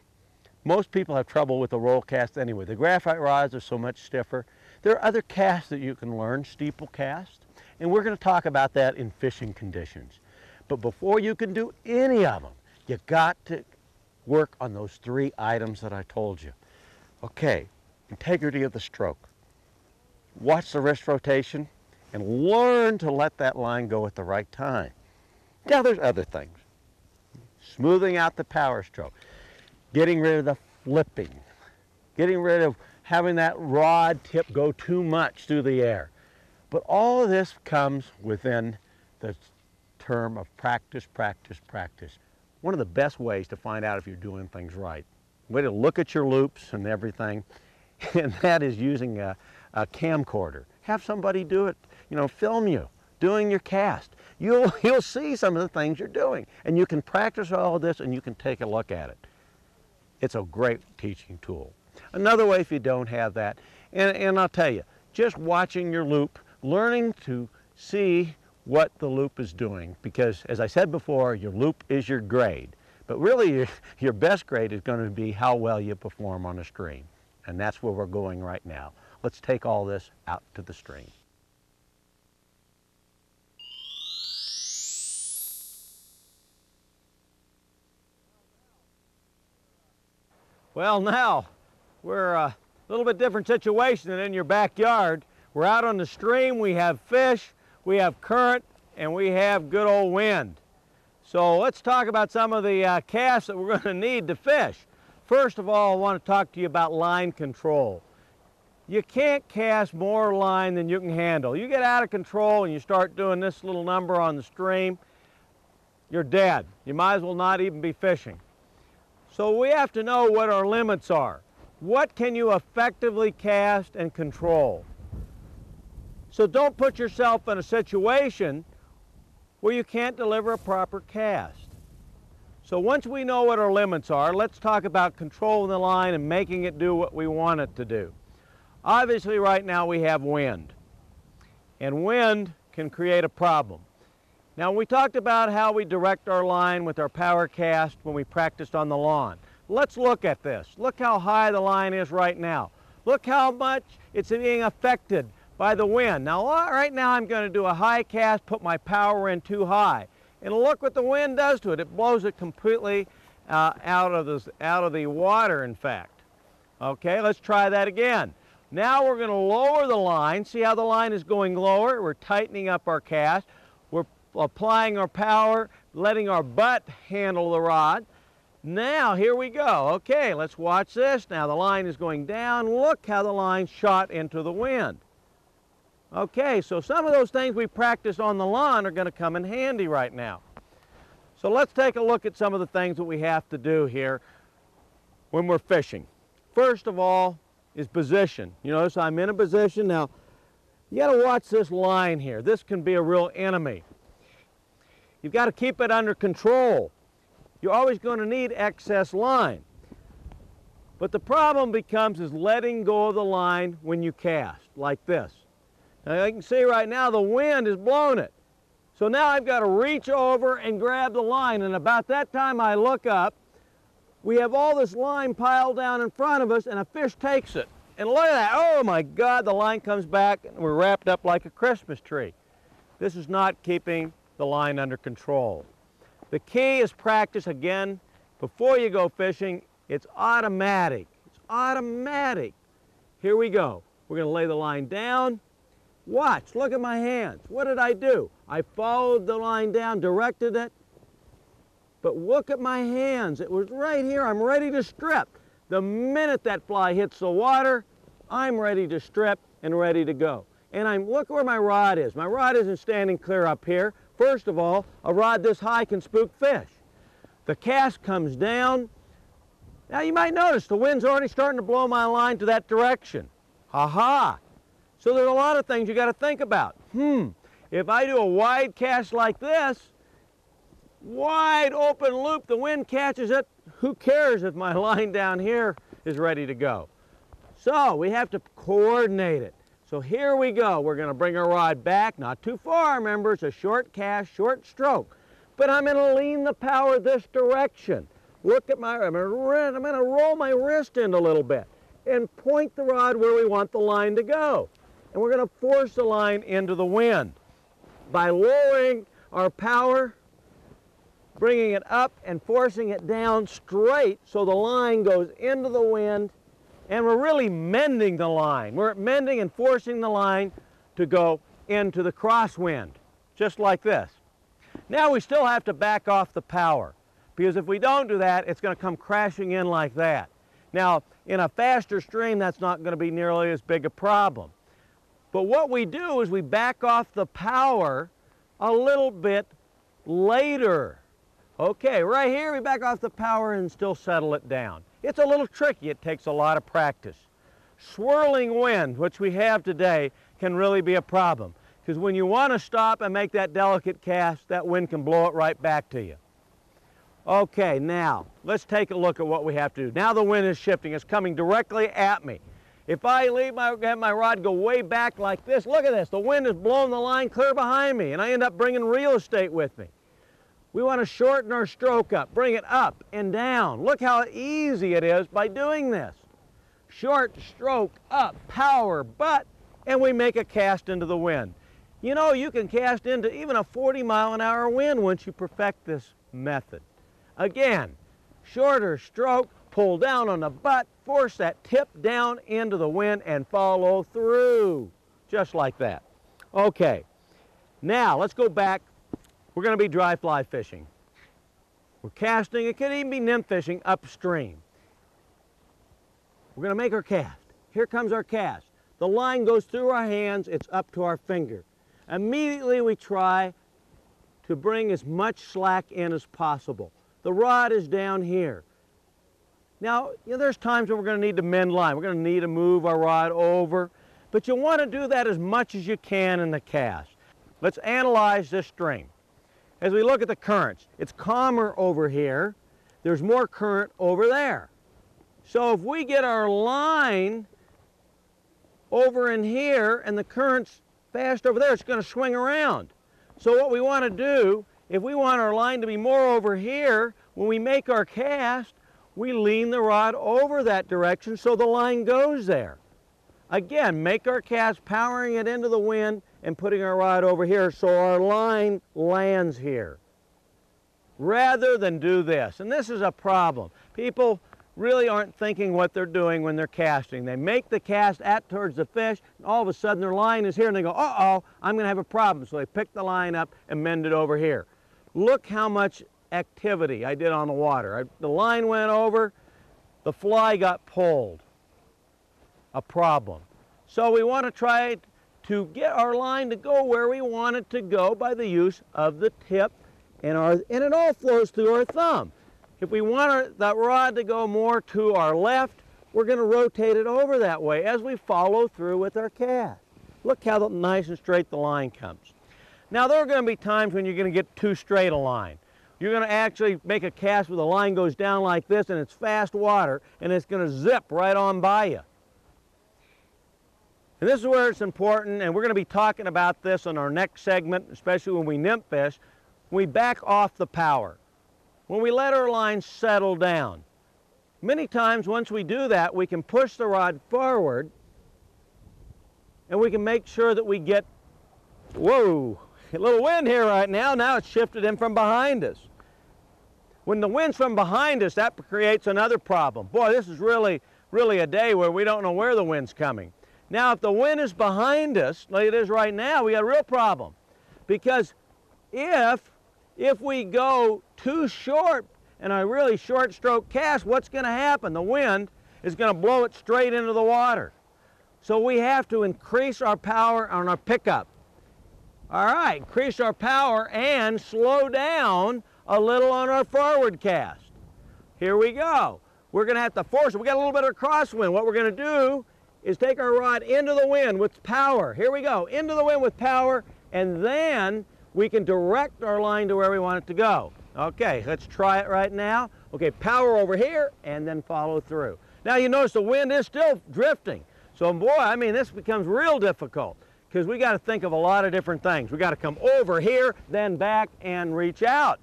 most people have trouble with the roll cast anyway. The graphite rods are so much stiffer. There are other casts that you can learn, steeple cast, and we're going to talk about that in fishing conditions. But before you can do any of them, you got to work on those 3 items that I told you. Okay, integrity of the stroke. Watch the wrist rotation and learn to let that line go at the right time. Now there's other things. Smoothing out the power stroke. Getting rid of the flipping. Getting rid of having that rod tip go too much through the air. But all of this comes within the term of practice, practice, practice. One of the best ways to find out if you're doing things right, way to look at your loops and everything, and that is using a camcorder. Have somebody do it, film you doing your cast. You'll see some of the things you're doing, and you can practice all of this and you can take a look at it. It's a great teaching tool. Another way, if you don't have that, and I'll tell you, just watching your loop, learning to see what the loop is doing, because as I said before, your loop is your grade. But really, your best grade is going to be how well you perform on a stream. And that's where we're going right now. Let's take all this out to the stream. Well, now we're a little bit different situation than in your backyard. We're out on the stream, we have fish, we have current, and we have good old wind. So let's talk about some of the casts that we're going to need to fish. First of all, I want to talk to you about line control. You can't cast more line than you can handle. You get out of control and you start doing this little number on the stream, you're dead. You might as well not even be fishing. So we have to know what our limits are. What can you effectively cast and control? So don't put yourself in a situation where you can't deliver a proper cast. So once we know what our limits are, let's talk about controlling the line and making it do what we want it to do. Obviously right now we have wind, and wind can create a problem. Now we talked about how we direct our line with our power cast when we practiced on the lawn. Let's look at this. Look how high the line is right now. Look how much it's being affected by the wind. Now right now I'm going to do a high cast, put my power in too high. And look what the wind does to it. It blows it completely out of the water, in fact. Okay, let's try that again. Now we're going to lower the line. See how the line is going lower? We're tightening up our cast. We're applying our power, letting our butt handle the rod. Now, here we go. Okay, let's watch this. Now the line is going down. Look how the line shot into the wind. Okay, so some of those things we practiced on the lawn are going to come in handy right now. So let's take a look at some of the things that we have to do here when we're fishing. first of all, is position. You notice I'm in a position. Now, you got to watch this line here. This can be a real enemy. You've got to keep it under control. You're always going to need excess line. But the problem becomes is letting go of the line when you cast, like this. Now, you can see right now the wind has blown it. So now I've got to reach over and grab the line, and about that time I look up, we have all this line piled down in front of us, and a fish takes it. And look at that, oh my God, the line comes back, and we're wrapped up like a Christmas tree. This is not keeping the line under control. The key is practice. Again, before you go fishing, it's automatic. It's automatic. Here we go. We're going to lay the line down. Watch, look at my hands. What did I do? I followed the line down, directed it, but look at my hands. It was right here. I'm ready to strip. The minute that fly hits the water, I'm ready to strip and ready to go. And look where my rod is. My rod isn't standing clear up here. First of all, a rod this high can spook fish. The cast comes down. Now you might notice the wind's already starting to blow my line to that direction. Ha-ha! So there's a lot of things you got to think about. If I do a wide cast like this, wide open loop, the wind catches it, who cares if my line down here is ready to go? So we have to coordinate it. So here we go. We're going to bring our rod back, not too far, remember, it's a short cast, short stroke. But I'm going to lean the power this direction. Look at I'm going to roll my wrist in a little bit and point the rod where we want the line to go. And we're going to force the line into the wind. By lowering our power, bringing it up and forcing it down straight so the line goes into the wind, and we're really mending the line. We're mending and forcing the line to go into the crosswind, just like this. Now we still have to back off the power, because if we don't do that, it's going to come crashing in like that. Now, in a faster stream, that's not going to be nearly as big a problem. But what we do is we back off the power a little bit later. Okay, right here we back off the power and still settle it down. It's a little tricky. It takes a lot of practice. Swirling wind, which we have today, can really be a problem, because when you want to stop and make that delicate cast, that wind can blow it right back to you. Okay, now let's take a look at what we have to do. Now the wind is shifting. It's coming directly at me. If I have my rod go way back like this, look at this. The wind is blowing the line clear behind me, and I end up bringing real estate with me. We want to shorten our stroke up, bring it up and down. Look how easy it is by doing this. Short stroke, up, power, butt, and we make a cast into the wind. You know, you can cast into even a 40-mile-an-hour wind once you perfect this method. Again, shorter stroke, pull down on the butt, force that tip down into the wind and follow through, just like that. Okay, now let's go back. We're going to be dry fly fishing. We're casting, it could even be nymph fishing upstream. We're going to make our cast. Here comes our cast. The line goes through our hands, it's up to our finger. Immediately we try to bring as much slack in as possible. The rod is down here. Now, there's times when we're going to need to mend line. We're going to need to move our rod over, but you want to do that as much as you can in the cast. Let's analyze this string. As we look at the currents, it's calmer over here. There's more current over there. So if we get our line over in here and the current's fast over there, it's going to swing around. So what we want to do, if we want our line to be more over here, when we make our cast, we lean the rod over that direction so the line goes there. Again, make our cast, powering it into the wind and putting our rod over here so our line lands here. Rather than do this, and this is a problem. People really aren't thinking what they're doing when they're casting. They make the cast towards the fish, and all of a sudden their line is here, and they go, uh-oh, I'm going to have a problem. So they pick the line up and mend it over here. Look how much activity I did on the water. The line went over, the fly got pulled. A problem. So we want to try to get our line to go where we want it to go by the use of the tip, and it all flows through our thumb. If we want that rod to go more to our left, we're going to rotate it over that way as we follow through with our cast. Look how nice and straight the line comes. Now there are going to be times when you're going to get too straight a line. You're going to actually make a cast where the line goes down like this and it's fast water and it's going to zip right on by you. And this is where it's important, and we're going to be talking about this in our next segment, especially when we nymph fish, when we back off the power. When we let our line settle down. Many times once we do that, we can push the rod forward and we can make sure that we get, whoa, a little wind here right now. Now it's shifted in from behind us. When the wind's from behind us, that creates another problem. Boy, this is really a day where we don't know where the wind's coming. Now, if the wind is behind us, like it is right now, we got a real problem. Because if we go too short and a really short stroke cast, what's going to happen? The wind is going to blow it straight into the water. So we have to increase our power on our pickup. All right, increase our power and slow down a little on our forward cast. Here we go. We're going to have to force it. We got a little bit of crosswind. What we're going to do is take our rod into the wind with power. Here we go, into the wind with power, and then we can direct our line to where we want it to go. Okay, let's try it right now. Okay, power over here, and then follow through. Now you notice the wind is still drifting. So boy, I mean, this becomes real difficult because we got to think of a lot of different things. We got to come over here, then back and reach out.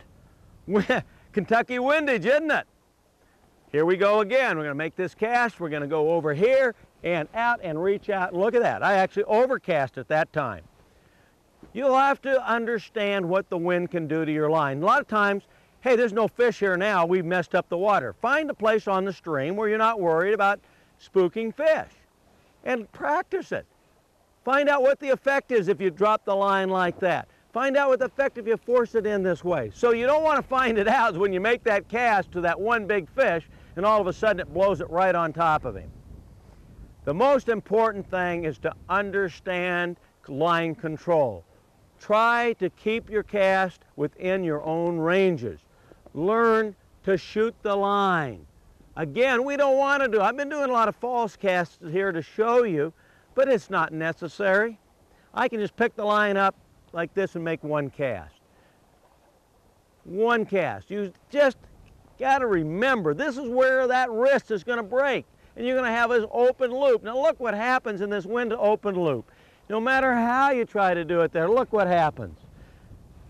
Kentucky windage, isn't it? Here we go again. We're going to make this cast. We're going to go over here and out and reach out. Look at that. I actually overcast at that time. You'll have to understand what the wind can do to your line. A lot of times, hey, there's no fish here now. We've messed up the water. Find a place on the stream where you're not worried about spooking fish and practice it. Find out what the effect is if you drop the line like that. Find out what the effect if you force it in this way. So you don't want to find it out when you make that cast to that one big fish and all of a sudden it blows it right on top of him. The most important thing is to understand line control. Try to keep your cast within your own ranges. Learn to shoot the line. Again, we don't want to do, I've been doing a lot of false casts here to show you, but it's not necessary. I can just pick the line up like this and make one cast. One cast. You just got to remember, this is where that wrist is going to break. And you're going to have this open loop. Now look what happens in this wind to open loop. No matter how you try to do it there, look what happens.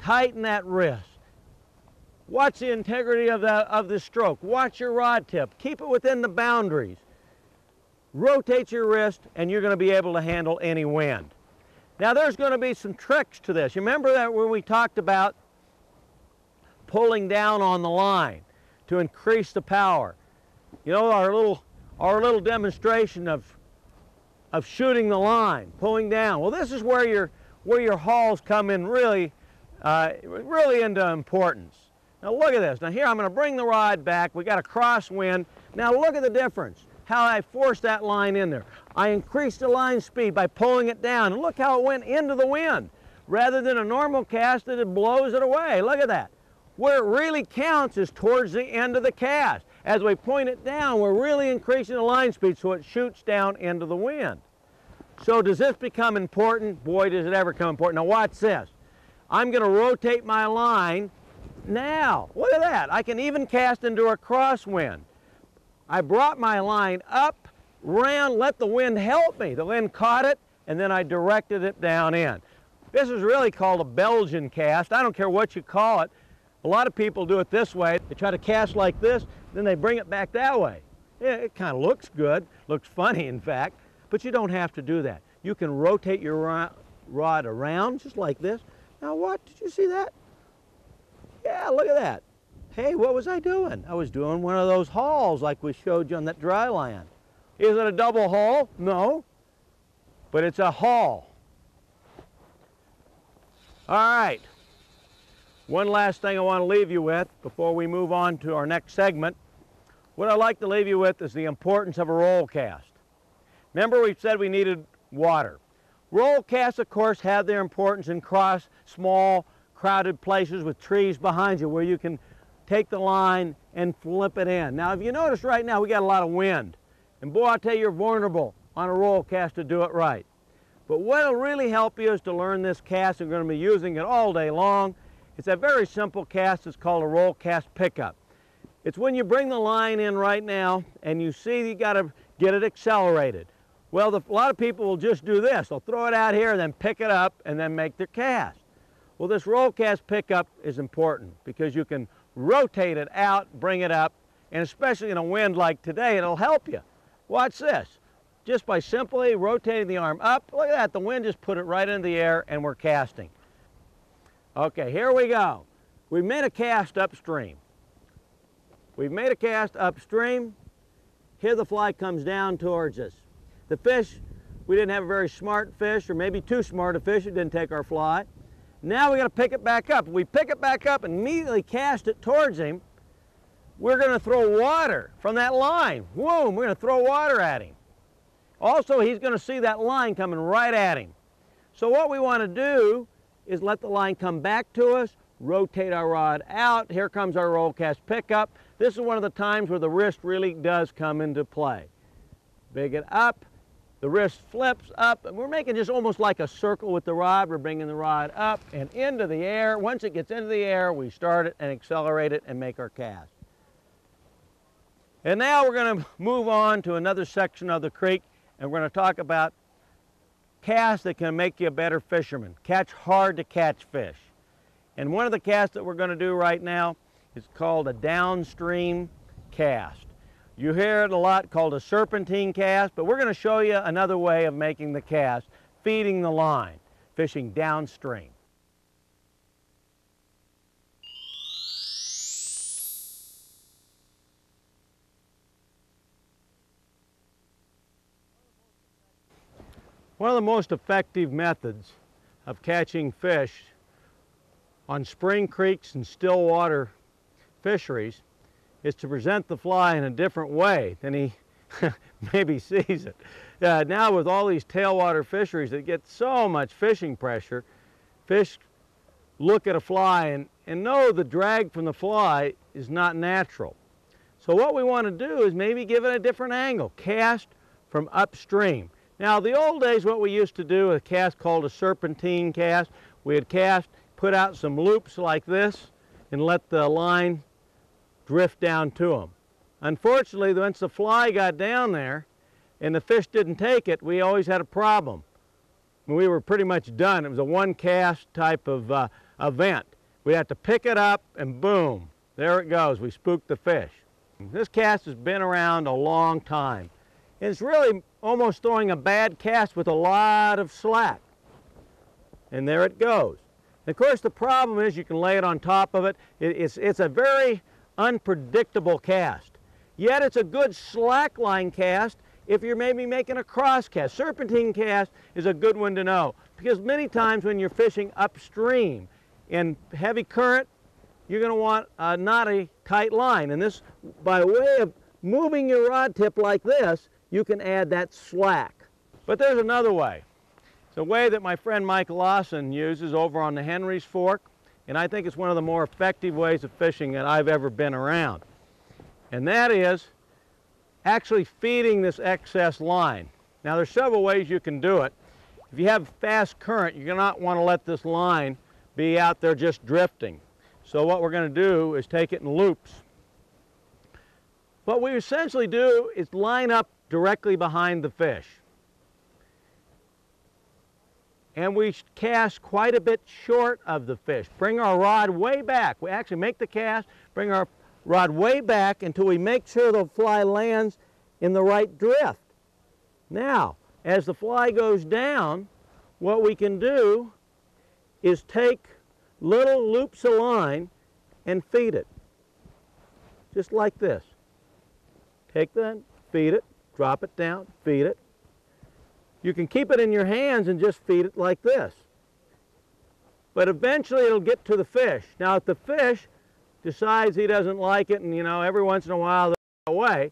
Tighten that wrist. Watch the integrity of the stroke. Watch your rod tip. Keep it within the boundaries. Rotate your wrist and you're going to be able to handle any wind. Now there's going to be some tricks to this. You remember that when we talked about pulling down on the line to increase the power. You know, our little demonstration of shooting the line, pulling down. Well, this is where your hauls come in really into importance. Now look at this. Now here I'm going to bring the rod back. We got a crosswind. Now look at the difference. How I forced that line in there. I increased the line speed by pulling it down. And look how it went into the wind. Rather than a normal cast that it blows it away. Look at that. Where it really counts is towards the end of the cast. As we point it down, we're really increasing the line speed so it shoots down into the wind. So does this become important? Boy, does it ever become important. Now watch this. I'm going to rotate my line. Now, look at that. I can even cast into a crosswind. I brought my line up, round, let the wind help me. The wind caught it, and then I directed it down in. This is really called a Belgian cast. I don't care what you call it. A lot of people do it this way. They try to cast like this, then they bring it back that way. Yeah, it kind of looks good, looks funny in fact, but you don't have to do that. You can rotate your rod around just like this. Now what, did you see that? Yeah, look at that. Hey, what was I doing? I was doing one of those hauls like we showed you on that dry land. Is it a double haul? No, but it's a haul. All right. One last thing I want to leave you with before we move on to our next segment. What I'd like to leave you with is the importance of a roll cast. Remember we said we needed water. Roll casts, of course, have their importance in small, crowded places with trees behind you where you can take the line and flip it in. Now, if you notice right now, we got a lot of wind. And boy, I'll tell you, you're vulnerable on a roll cast to do it right. But what'll really help you is to learn this cast. We're going to be using it all day long. It's a very simple cast. It's called a roll cast pickup. It's when you bring the line in right now and you see you got to get it accelerated. Well, a lot of people will just do this. They'll throw it out here and then pick it up and then make their cast. Well, this roll cast pickup is important because you can rotate it out, bring it up, and especially in a wind like today, it'll help you. Watch this. Just by simply rotating the arm up, look at that, the wind just put it right into the air and we're casting. Okay, here we go. We've made a cast upstream. We've made a cast upstream. Here the fly comes down towards us. The fish, we didn't have a very smart fish, or maybe too smart a fish, it didn't take our fly. Now we got to pick it back up. If we pick it back up and immediately cast it towards him, we're going to throw water from that line. Boom, we're going to throw water at him. Also, he's going to see that line coming right at him. So what we want to do is let the line come back to us, rotate our rod out. Here comes our roll cast pickup. This is one of the times where the wrist really does come into play. Big it up, the wrist flips up, and we're making just almost like a circle with the rod. We're bringing the rod up and into the air. Once it gets into the air, we start it and accelerate it and make our cast. And now we're going to move on to another section of the creek, and we're going to talk about casts that can make you a better fisherman. Catch hard to catch fish. And one of the casts that we're going to do right now is called a downstream cast. You hear it a lot called a serpentine cast, but we're going to show you another way of making the cast, feeding the line, fishing downstream. One of the most effective methods of catching fish on spring creeks and still water fisheries is to present the fly in a different way than he maybe sees it. Now with all these tailwater fisheries that get so much fishing pressure, fish look at a fly and know the drag from the fly is not natural. So what we want to do is maybe give it a different angle, cast from upstream. Now the old days what we used to do, a cast called a serpentine cast, we would cast, put out some loops like this and let the line drift down to them. Unfortunately, once the fly got down there and the fish didn't take it, we always had a problem. We were pretty much done. It was a one cast type of event. We had to pick it up and boom, there it goes. We spooked the fish. This cast has been around a long time. It's really almost throwing a bad cast with a lot of slack. And there it goes. And of course the problem is you can lay it on top of it. It's a very unpredictable cast. Yet it's a good slack line cast if you're maybe making a cross cast. Serpentine cast is a good one to know because many times when you're fishing upstream in heavy current, you're going to want not a tight line. And this, by way of moving your rod tip like this, you can add that slack. But there's another way. It's a way that my friend Mike Lawson uses over on the Henry's Fork, and I think it's one of the more effective ways of fishing that I've ever been around. And that is actually feeding this excess line. Now there's several ways you can do it. If you have fast current, you're not want to let this line be out there just drifting. So what we're going to do is take it in loops. What we essentially do is line up directly behind the fish. And we cast quite a bit short of the fish. Bring our rod way back. We actually make the cast, bring our rod way back until we make sure the fly lands in the right drift. Now, as the fly goes down, what we can do is take little loops of line and feed it. Just like this. Take that, feed it, drop it down, feed it. You can keep it in your hands and just feed it like this. But eventually it'll get to the fish. Now if the fish decides he doesn't like it and every once in a while they'll go away,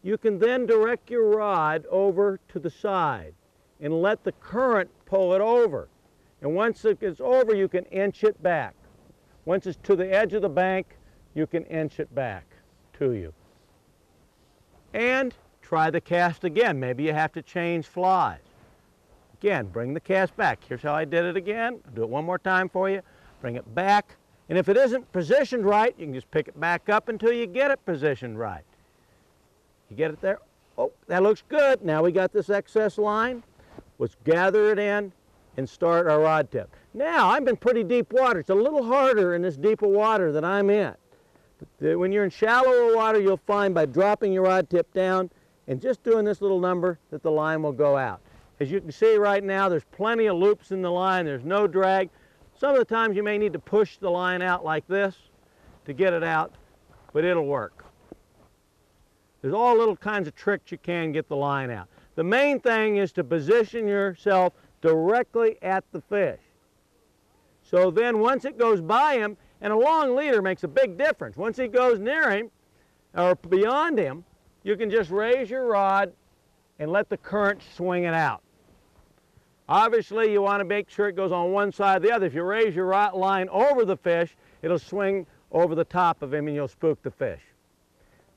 you can then direct your rod over to the side and let the current pull it over. And once it gets over, you can inch it back. Once it's to the edge of the bank, you can inch it back to you. And try the cast again. Maybe you have to change flies. Again, bring the cast back. Here's how I did it again. I'll do it one more time for you. Bring it back. And if it isn't positioned right, you can just pick it back up until you get it positioned right. You get it there? Oh, that looks good. Now we got this excess line. Let's gather it in and start our rod tip. Now, I'm in pretty deep water. It's a little harder in this deeper water that I'm in. When you're in shallower water, you'll find by dropping your rod tip down and just doing this little number that the line will go out. As you can see right now, there's plenty of loops in the line. There's no drag. Some of the times you may need to push the line out like this to get it out, but it'll work. There's all little kinds of tricks you can get the line out. The main thing is to position yourself directly at the fish. So then once it goes by him, and a long leader makes a big difference. Once he goes near him or beyond him, you can just raise your rod and let the current swing it out. Obviously, you want to make sure it goes on one side or the other. If you raise your rod line over the fish, it'll swing over the top of him and you'll spook the fish.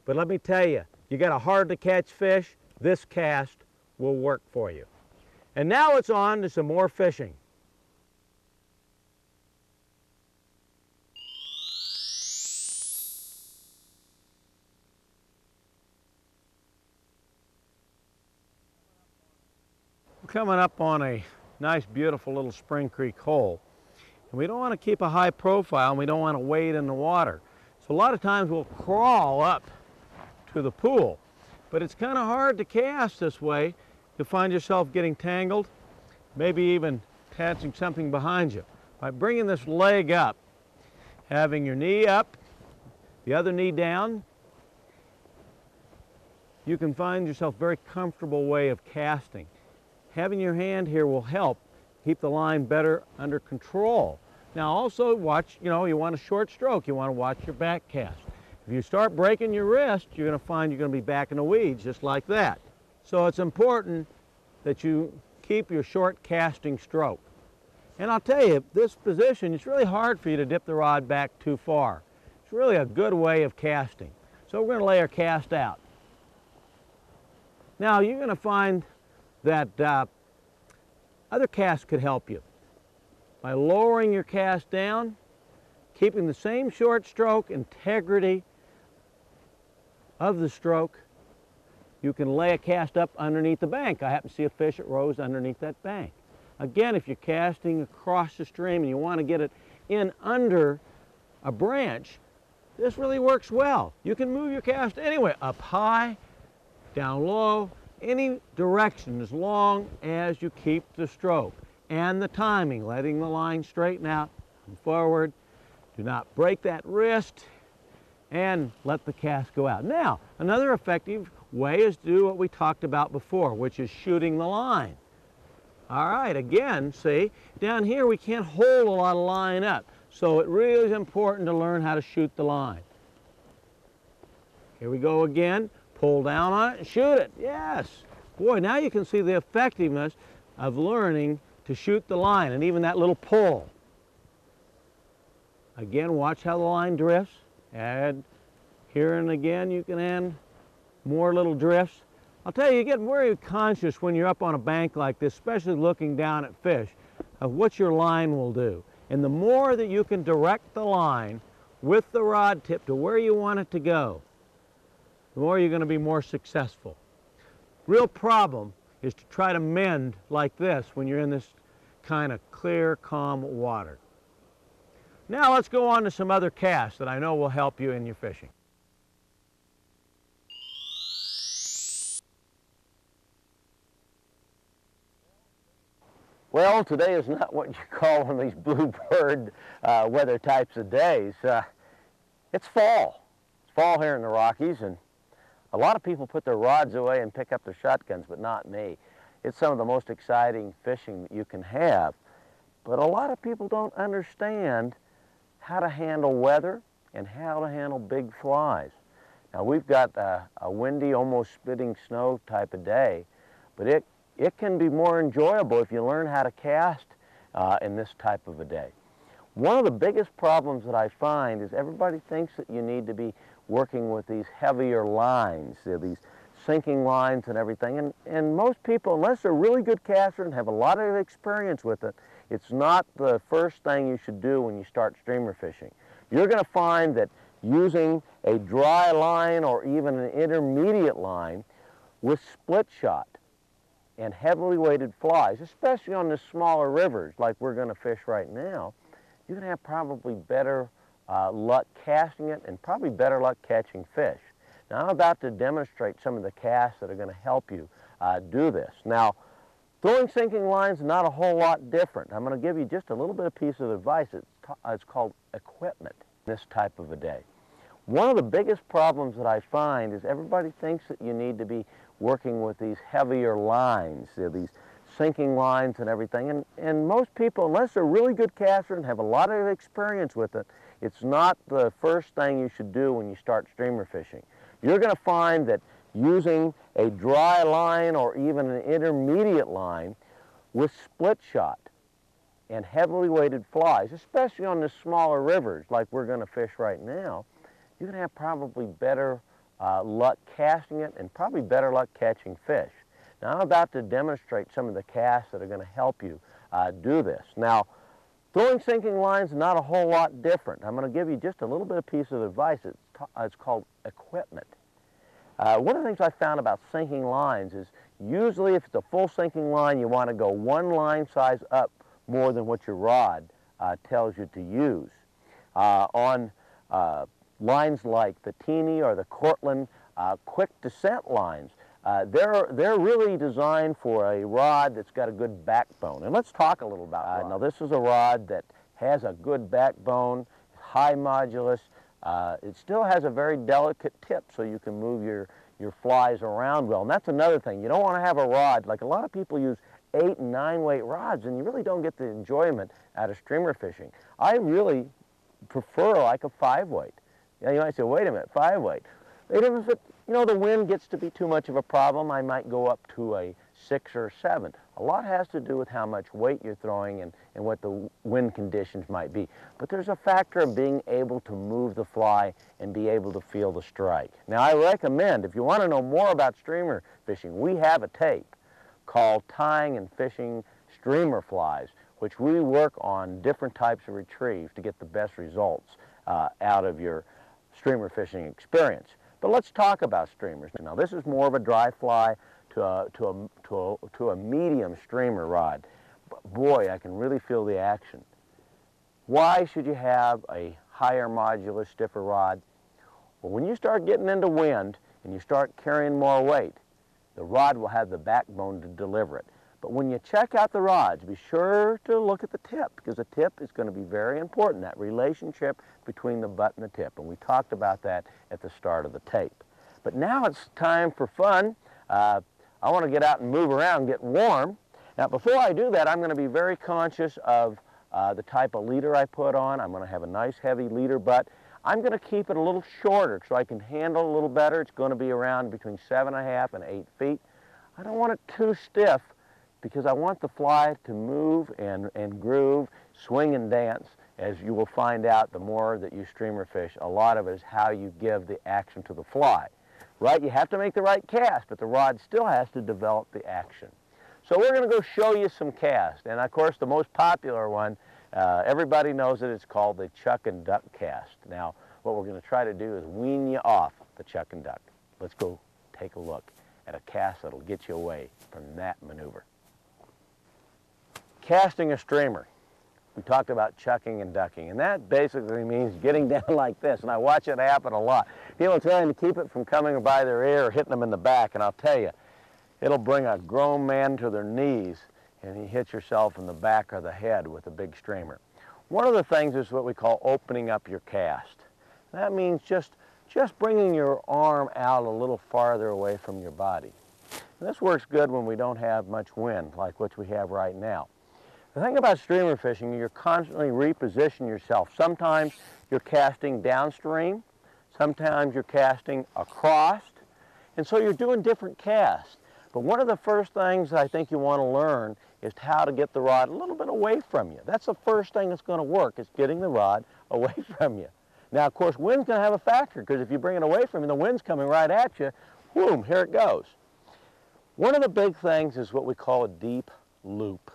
But let me tell you, you got a hard to catch fish, this cast will work for you. And now it's on to some more fishing. We're coming up on a nice, beautiful little Spring Creek hole. And we don't want to keep a high profile and we don't want to wade in the water. So a lot of times we'll crawl up to the pool. But it's kind of hard to cast this way. You'll find yourself getting tangled, maybe even catching something behind you. By bringing this leg up, having your knee up, the other knee down, you can find yourself a very comfortable way of casting. Having your hand here will help keep the line better under control. Now also watch, you want a short stroke, you want to watch your back cast. If you start breaking your wrist, you're going to find you're going to be back in the weeds just like that. So it's important that you keep your short casting stroke. And I'll tell you, this position, it's really hard for you to dip the rod back too far. It's really a good way of casting. So we're going to lay our cast out. Now you're going to find that other casts could help you. By lowering your cast down, keeping the same short stroke integrity of the stroke, you can lay a cast up underneath the bank. I happen to see a fish that rose underneath that bank. Again, if you're casting across the stream and you want to get it in under a branch, this really works well. You can move your cast anywhere, up high, down low, any direction as long as you keep the stroke and the timing, letting the line straighten out and forward. Do not break that wrist and let the cast go out. Now, another effective way is to do what we talked about before, which is shooting the line. All right, again, see, down here we can't hold a lot of line up, so it really is important to learn how to shoot the line. Here we go again, pull down on it and shoot it, yes. Boy, now you can see the effectiveness of learning to shoot the line and even that little pull. Again, watch how the line drifts. Add here and again, you can add more little drifts. I'll tell you, you get very conscious when you're up on a bank like this, especially looking down at fish, of what your line will do. And the more that you can direct the line with the rod tip to where you want it to go, the more you're going to be more successful. Real problem is to try to mend like this when you're in this kind of clear, calm water. Now let's go on to some other casts that I know will help you in your fishing. Well, today is not what you call one of these bluebird weather types of days. It's fall. It's fall here in the Rockies, and a lot of people put their rods away and pick up their shotguns, but not me. It's some of the most exciting fishing that you can have. But a lot of people don't understand how to handle weather and how to handle big flies. Now we've got a windy, almost spitting snow type of day, but it can be more enjoyable if you learn how to cast in this type of a day. One of the biggest problems that I find is everybody thinks that you need to be working with these heavier lines, these sinking lines and everything. And most people, unless they're really good casters and have a lot of experience with it, it's not the first thing you should do when you start streamer fishing. You're going to find that using a dry line or even an intermediate line with split shot and heavily weighted flies, especially on the smaller rivers like we're going to fish right now, you're going to have probably better luck casting it and probably better luck catching fish. Now I'm about to demonstrate some of the casts that are going to help you do this. Now, throwing sinking lines is not a whole lot different. I'm going to give you just a little bit of piece of advice. It's called equipment this type of a day. One of the biggest problems that I find is everybody thinks that you need to be working with these heavier lines, these sinking lines and everything. And most people, unless they're really good casters and have a lot of experience with it, it's not the first thing you should do when you start streamer fishing. You're going to find that using a dry line or even an intermediate line with split shot and heavily weighted flies, especially on the smaller rivers like we're going to fish right now, you're going to have probably better luck casting it and probably better luck catching fish. Now I'm about to demonstrate some of the casts that are going to help you do this. Now, throwing sinking lines is not a whole lot different. I'm going to give you just a little bit of piece of advice. It's called equipment. One of the things I found about sinking lines is usually if it's a full sinking line, you want to go one line size up more than what your rod tells you to use. On lines like the Teeny or the Cortland quick descent lines, they're really designed for a rod that's got a good backbone. And let's talk a little about now this is a rod that has a good backbone, high modulus. It still has a very delicate tip so you can move your flies around well. And that's another thing. You don't want to have a rod, like a lot of people use 8 and 9 weight rods, and you really don't get the enjoyment out of streamer fishing. I really prefer like a 5 weight. You might say, wait a minute, 5 weight. Even if the wind gets to be too much of a problem, I might go up to a 6 or 7. A lot has to do with how much weight you're throwing and what the wind conditions might be. But there's a factor of being able to move the fly and be able to feel the strike. Now I recommend, if you want to know more about streamer fishing, we have a tape called Tying and Fishing Streamer Flies, which we work on different types of retrieves to get the best results out of your streamer fishing experience. But let's talk about streamers. Now this is more of a dry fly to a medium streamer rod. Boy, I can really feel the action. Why should you have a higher modulus, stiffer rod? Well, when you start getting into wind and you start carrying more weight, the rod will have the backbone to deliver it. But when you check out the rods, be sure to look at the tip, because the tip is going to be very important, that relationship between the butt and the tip. And we talked about that at the start of the tape. But now it's time for fun. I want to get out and move around and get warm. Now before I do that, I'm going to be very conscious of the type of leader I put on. I'm going to have a nice heavy leader butt. I'm going to keep it a little shorter so I can handle it a little better. It's going to be around between 7.5 and 8 feet. I don't want it too stiff because I want the fly to move and groove, swing and dance. As you will find out, the more that you streamer fish, a lot of it is how you give the action to the fly. Right? You have to make the right cast, but the rod still has to develop the action. So we're going to go show you some casts. And of course, the most popular one, everybody knows it, it's called the chuck and duck cast. Now, what we're going to try to do is wean you off the chuck and duck. Let's go take a look at a cast that'll get you away from that maneuver. Casting a streamer. We talked about chucking and ducking, and that basically means getting down like this, and I watch it happen a lot. People trying to keep it from coming by their ear or hitting them in the back, and I'll tell you, it'll bring a grown man to their knees, and you hit yourself in the back or the head with a big streamer. One of the things is what we call opening up your cast. That means just bringing your arm out a little farther away from your body. And this works good when we don't have much wind, like what we have right now. The thing about streamer fishing, you're constantly repositioning yourself. Sometimes you're casting downstream, sometimes you're casting across, and so you're doing different casts. But one of the first things I think you want to learn is how to get the rod a little bit away from you. That's the first thing that's going to work, is getting the rod away from you. Now, of course, wind's going to have a factor, because if you bring it away from you, the wind's coming right at you. boom, here it goes. One of the big things is what we call a deep loop.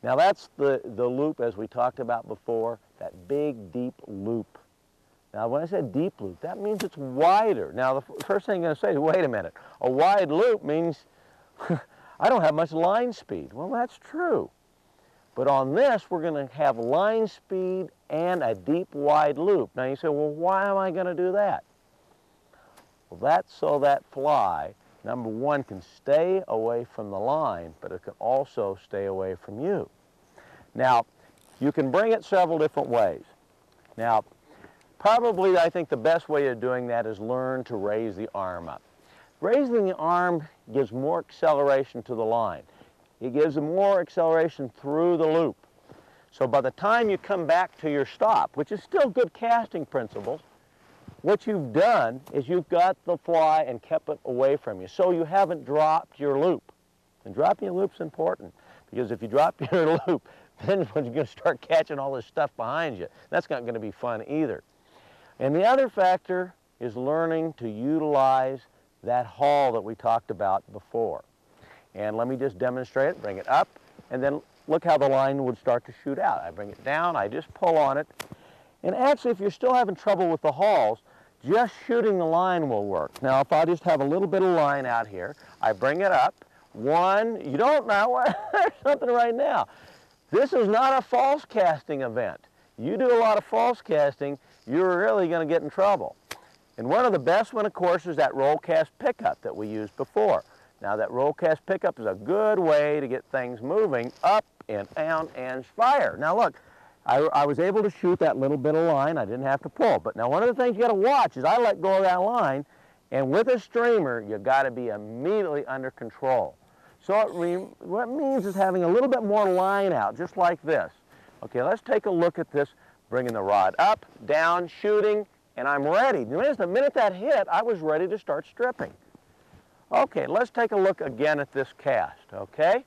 Now that's the loop, as we talked about before, that big deep loop. Now when I said deep loop, that means it's wider. Now the first thing you're going to say is, wait a minute, a wide loop means I don't have much line speed. Well, that's true. But on this, we're going to have line speed and a deep wide loop. Now you say, well, why am I going to do that? Well, that's so that fly, number one, can stay away from the line, but it can also stay away from you. Now, you can bring it several different ways. Now, probably I think the best way of doing that is learn to raise the arm up. Raising the arm gives more acceleration to the line. It gives more acceleration through the loop. So by the time you come back to your stop, which is still good casting principles, what you've done is you've got the fly and kept it away from you. So you haven't dropped your loop. And dropping your loop's important, because if you drop your loop, then when you're going to start catching all this stuff behind you, that's not going to be fun either. And the other factor is learning to utilize that haul that we talked about before. And let me just demonstrate it, bring it up, and then look how the line would start to shoot out. I bring it down, I just pull on it. And actually, if you're still having trouble with the hauls, just shooting the line will work. Now, if I just have a little bit of line out here, I bring it up. One, you don't know, there's something right now. This is not a false casting event. You do a lot of false casting, you're really going to get in trouble. And one of the best one, of course, is that roll cast pickup that we used before. Now, that roll cast pickup is a good way to get things moving up and down and fire. Now, look, I was able to shoot that little bit of line. I didn't have to pull. But now, one of the things you got to watch is I let go of that line, and with a streamer, you got to be immediately under control. So what it means is having a little bit more line out, just like this. Okay, let's take a look at this, bringing the rod up, down, shooting, and I'm ready. The minute that hit, I was ready to start stripping. Okay, let's take a look again at this cast, okay?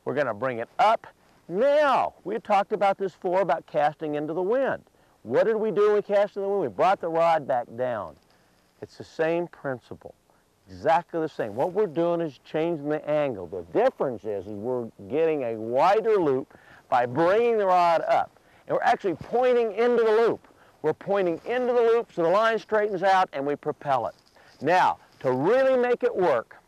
We're going to bring it up. Now, we talked about this before, about casting into the wind. What did we do when we cast in the wind? We brought the rod back down. It's the same principle, exactly the same. What we're doing is changing the angle. The difference is we're getting a wider loop by bringing the rod up. And we're actually pointing into the loop. We're pointing into the loop so the line straightens out and we propel it. Now, to really make it work,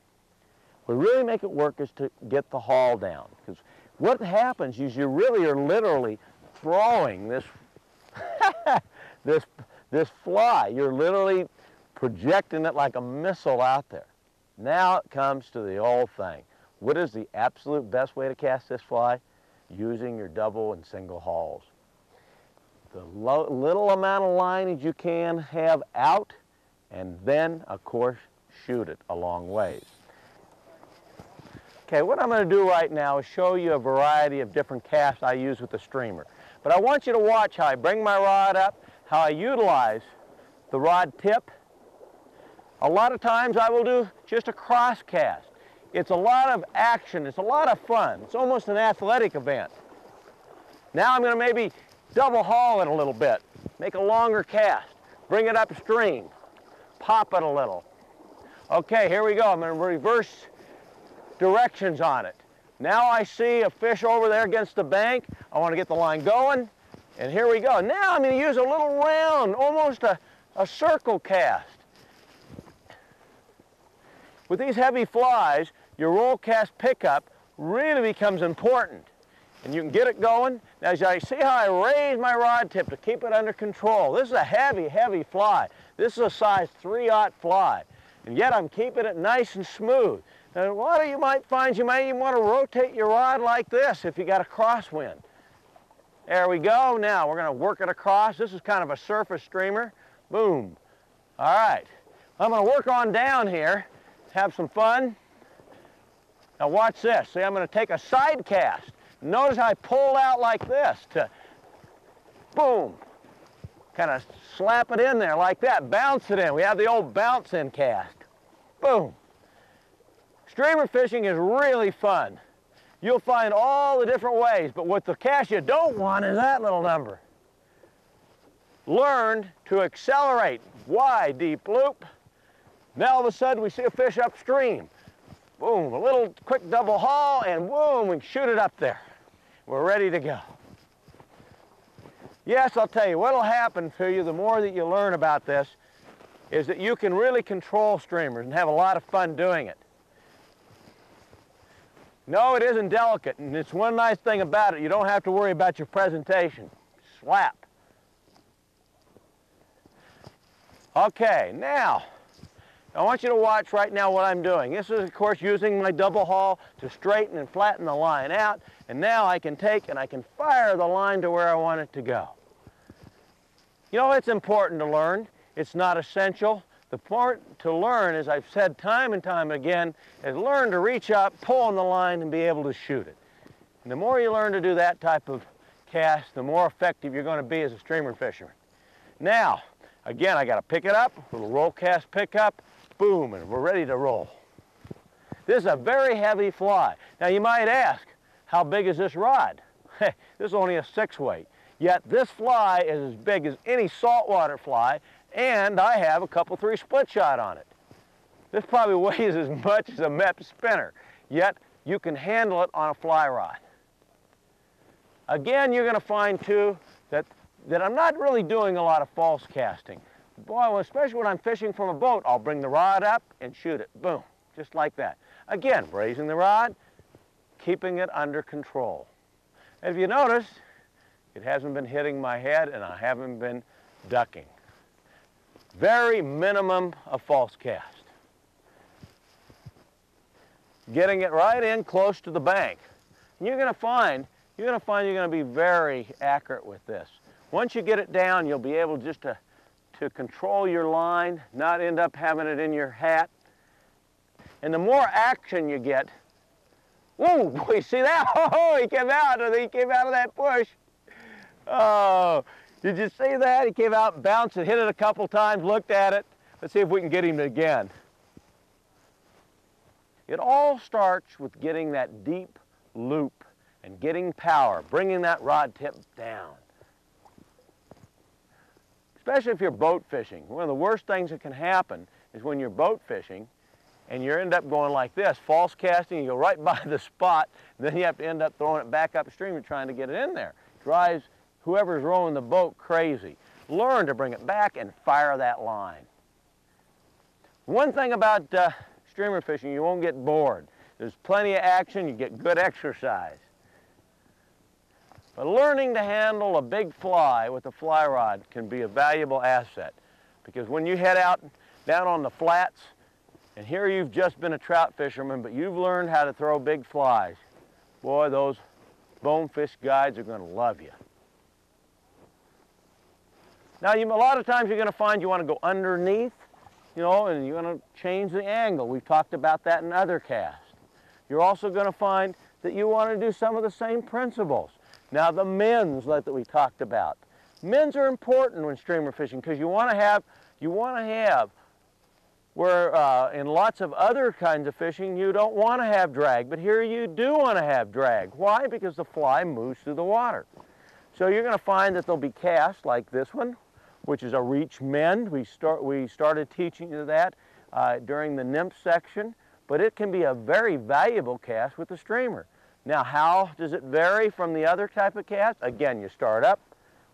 is to get the haul down. Because what happens is you really are literally throwing this, this fly. You're literally projecting it like a missile out there. Now it comes to the old thing. What is the absolute best way to cast this fly? Using your double and single hauls. The little amount of lineage you can have out, and then, of course, shoot it a long ways. Okay, what I'm going to do right now is show you a variety of different casts I use with the streamer. But I want you to watch how I bring my rod up, how I utilize the rod tip. A lot of times I will do just a cross cast. It's a lot of action, it's a lot of fun. It's almost an athletic event. Now I'm going to maybe double haul it a little bit, make a longer cast, bring it upstream, pop it a little. Okay, here we go. I'm going to reverse directions on it. Now I see a fish over there against the bank. I want to get the line going, and here we go. Now I'm going to use a little round, almost a circle cast. With these heavy flies, your roll cast pickup really becomes important. And you can get it going. Now, as I see how I raise my rod tip to keep it under control. This is a heavy, heavy fly. This is a size 3/0 fly. And yet I'm keeping it nice and smooth. Now, a lot of you might find you might even want to rotate your rod like this if you got a crosswind. There we go. Now we're going to work it across. This is kind of a surface streamer. Boom. All right. I'm going to work on down here. Have some fun. Now watch this. See, I'm going to take a side cast. Notice how I pull out like this to, boom, kind of slap it in there like that, bounce it in. We have the old bounce in cast. Boom. Streamer fishing is really fun. You'll find all the different ways, but what the cast you don't want is that little number. Learn to accelerate. Wide, deep loop. Now all of a sudden we see a fish upstream. Boom, a little quick double haul, and boom, we shoot it up there. We're ready to go. Yes, I'll tell you, what'll happen to you the more that you learn about this is that you can really control streamers and have a lot of fun doing it. No, it isn't delicate, and it's one nice thing about it. You don't have to worry about your presentation. Slap. Okay, now, I want you to watch right now what I'm doing. This is, of course, using my double haul to straighten and flatten the line out, and now I can take and I can fire the line to where I want it to go. You know, it's important to learn. It's not essential. The part to learn, as I've said time and time again, is learn to reach up, pull on the line, and be able to shoot it. And the more you learn to do that type of cast, the more effective you're going to be as a streamer fisherman. Now, again, I got to pick it up, little roll cast pickup, boom, and we're ready to roll. This is a very heavy fly. Now you might ask, how big is this rod? This is only a 6-weight. Yet this fly is as big as any saltwater fly, and I have a couple 3 split shot on it. This probably weighs as much as a Mepps spinner, yet you can handle it on a fly rod. Again, you're going to find too that I'm not really doing a lot of false casting. Boy, especially when I'm fishing from a boat, I'll bring the rod up and shoot it. Boom, just like that. Again, raising the rod, keeping it under control. And if you notice, it hasn't been hitting my head and I haven't been ducking. Very minimum of false cast. Getting it right in close to the bank. And you're going to find you're going to be very accurate with this. Once you get it down, you'll be able just to control your line, not end up having it in your hat. And the more action you get, whoa, boy, see that? Oh, he came out of that bush. Oh, did you see that? He came out and bounced and hit it a couple times, looked at it. Let's see if we can get him again. It all starts with getting that deep loop and getting power, bringing that rod tip down. Especially if you're boat fishing. One of the worst things that can happen is when you're boat fishing and you end up going like this, false casting, you go right by the spot, and then you have to end up throwing it back upstream and trying to get it in there. Drives whoever's rowing the boat crazy. Learn to bring it back and fire that line. One thing about streamer fishing, you won't get bored. There's plenty of action, you get good exercise. But learning to handle a big fly with a fly rod can be a valuable asset, because when you head out down on the flats, and here you've just been a trout fisherman, but you've learned how to throw big flies, boy, those bonefish guides are going to love you. Now, a lot of times you're going to find you want to go underneath, you know, and you're going to change the angle. We've talked about that in other casts. You're also going to find that you want to do some of the same principles. Now, the mends that we talked about. Mends are important when streamer fishing because you want to have where in lots of other kinds of fishing you don't want to have drag, but here you do want to have drag. Why? Because the fly moves through the water. So you're going to find that there'll be casts like this one, which is a reach mend. We started teaching you that during the nymph section, but it can be a very valuable cast with the streamer. Now, how does it vary from the other type of cast? Again, you start up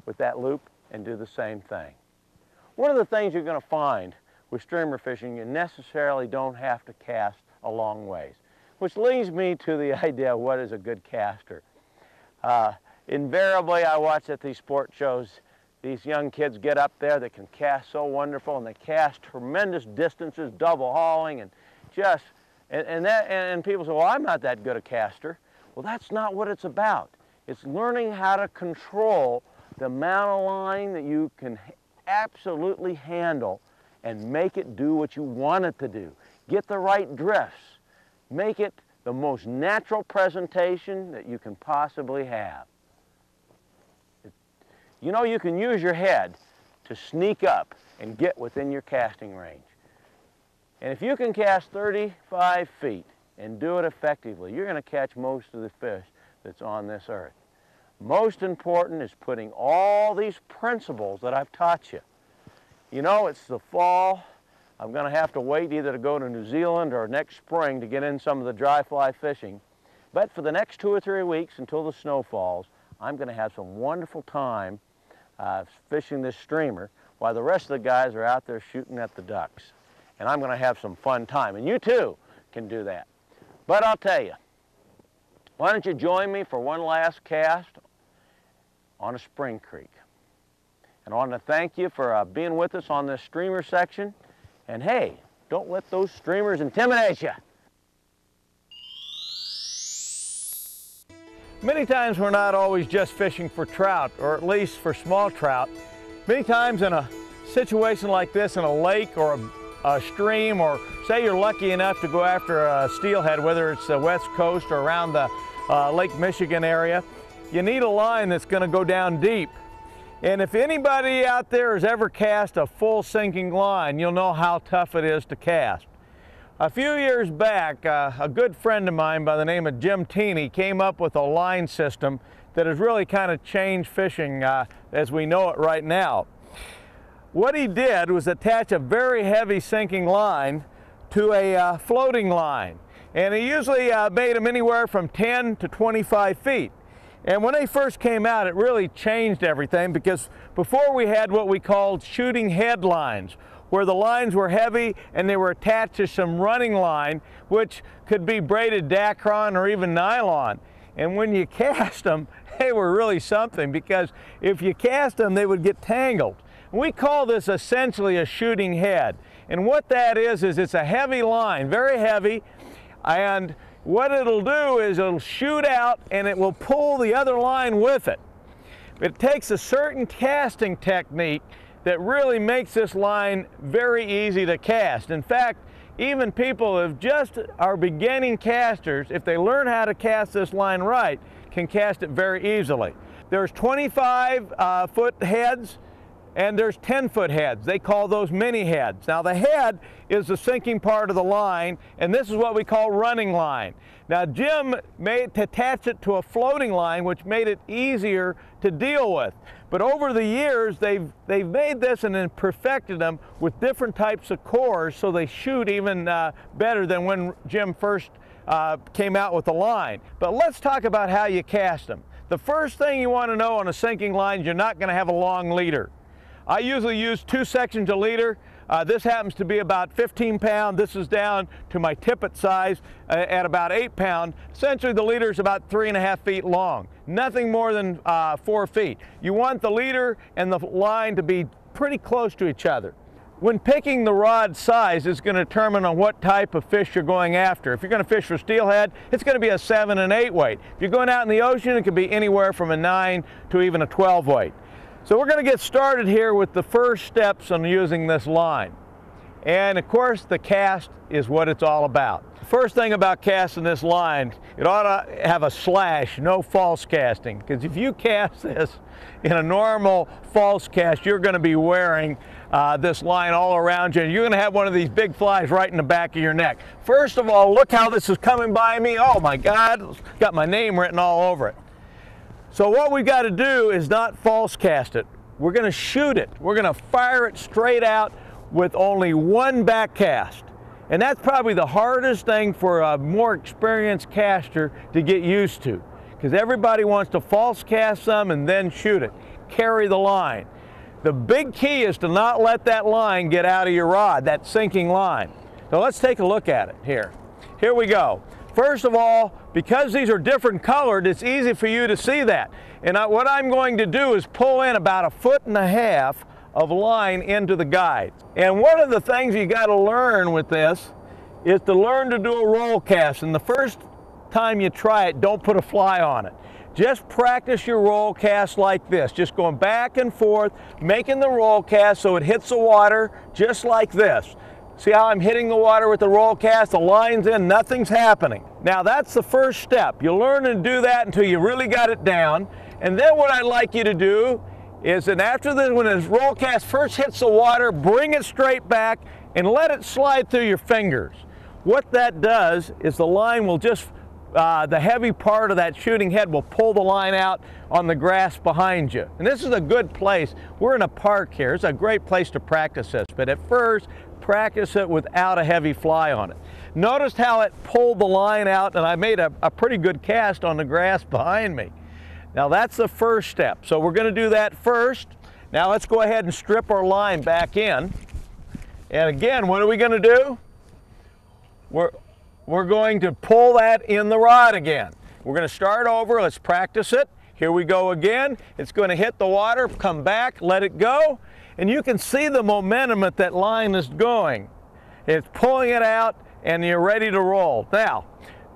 with that loop and do the same thing. One of the things you're going to find with streamer fishing, you necessarily don't have to cast a long ways, which leads me to the idea of what is a good caster. Invariably, I watch at these sport shows, these young kids get up there that can cast so wonderful, and they cast tremendous distances, double hauling, and just, and people say, well, I'm not that good a caster. Well, that's not what it's about. It's learning how to control the amount of line that you can absolutely handle and make it do what you want it to do. Get the right drifts. Make it the most natural presentation that you can possibly have. You know, you can use your head to sneak up and get within your casting range. And if you can cast 35 feet and do it effectively, you're going to catch most of the fish that's on this earth. Most important is putting all these principles that I've taught you. You know, it's the fall. I'm going to have to wait either to go to New Zealand or next spring to get in some of the dry fly fishing. But for the next 2 or 3 weeks until the snow falls, I'm going to have some wonderful time fishing this streamer while the rest of the guys are out there shooting at the ducks. And I'm going to have some fun time. And you too can do that. But I'll tell you, why don't you join me for one last cast on a spring creek. And I want to thank you for being with us on this streamer section. And hey, don't let those streamers intimidate you. Many times we're not always just fishing for trout, or at least for small trout. Many times in a situation like this in a lake or a stream, or say you're lucky enough to go after a steelhead, whether it's the West Coast or around the Lake Michigan area, you need a line that's going to go down deep. And if anybody out there has ever cast a full sinking line, you'll know how tough it is to cast. A few years back, a good friend of mine by the name of Jim Teeney came up with a line system that has really kind of changed fishing as we know it right now. What he did was attach a very heavy sinking line to a floating line. And he usually made them anywhere from 10 to 25 feet. And when they first came out, it really changed everything, because before we had what we called shooting head lines, where the lines were heavy and they were attached to some running line, which could be braided Dacron or even nylon. And when you cast them, they were really something, because if you cast them, they would get tangled. We call this essentially a shooting head. And what that is it's a heavy line, very heavy, and what it'll do is it'll shoot out and it will pull the other line with it. It takes a certain casting technique that really makes this line very easy to cast. In fact, even people who just are beginning casters, if they learn how to cast this line right, can cast it very easily. There's 25-foot heads and there's 10-foot heads. They call those mini heads. Now the head is the sinking part of the line, and this is what we call running line. Now Jim made to attach it to a floating line, which made it easier to deal with. But over the years, they've made this and then perfected them with different types of cores, so they shoot even better than when Jim first came out with the line. But let's talk about how you cast them. The first thing you want to know on a sinking line is you're not going to have a long leader. I usually use 2 sections of leader. This happens to be about 15 pound. This is down to my tippet size at about 8 pound. Essentially the leader is about 3.5 feet long. Nothing more than 4 feet. You want the leader and the line to be pretty close to each other. When picking the rod size, it's going to determine on what type of fish you're going after. If you're going to fish for steelhead, it's going to be a 7 and 8 weight. If you're going out in the ocean, it could be anywhere from a 9 to even a 12 weight. So we're going to get started here with the first steps on using this line. And of course, the cast is what it's all about. First thing about casting this line, it ought to have a slash, no false casting. Because if you cast this in a normal false cast, you're going to be wearing this line all around you. You're going to have one of these big flies right in the back of your neck. First of all, look how this is coming by me. Oh my God, it's got my name written all over it. So what we've got to do is not false cast it. We're going to shoot it. We're going to fire it straight out with only one back cast. And that's probably the hardest thing for a more experienced caster to get used to, because everybody wants to false cast some and then shoot it. Carry the line. The big key is to not let that line get out of your rod, that sinking line. So let's take a look at it here. Here we go. First of all, because these are different colored, it's easy for you to see that. And what I'm going to do is pull in about 1.5 feet of line into the guide. And one of the things you got to learn with this is to learn to do a roll cast. And the first time you try it, don't put a fly on it. Just practice your roll cast like this, just going back and forth, making the roll cast so it hits the water just like this. See how I'm hitting the water with the roll cast? The line's in, nothing's happening. Now that's the first step. You learn to do that until you really got it down. And then what I'd like you to do is that after this, when this roll cast first hits the water, bring it straight back and let it slide through your fingers. What that does is the line will just, the heavy part of that shooting head will pull the line out on the grass behind you. And this is a good place. We're in a park here. It's a great place to practice this. But at first, practice it without a heavy fly on it. Notice how it pulled the line out, and I made a pretty good cast on the grass behind me. Now that's the first step. So we're going to do that first. Now let's go ahead and strip our line back in. And again, what are we going to do? We're going to pull that in the rod again. We're going to start over. Let's practice it. Here we go again. It's going to hit the water, come back, let it go. And you can see the momentum that line is going. It's pulling it out, and you're ready to roll. Now,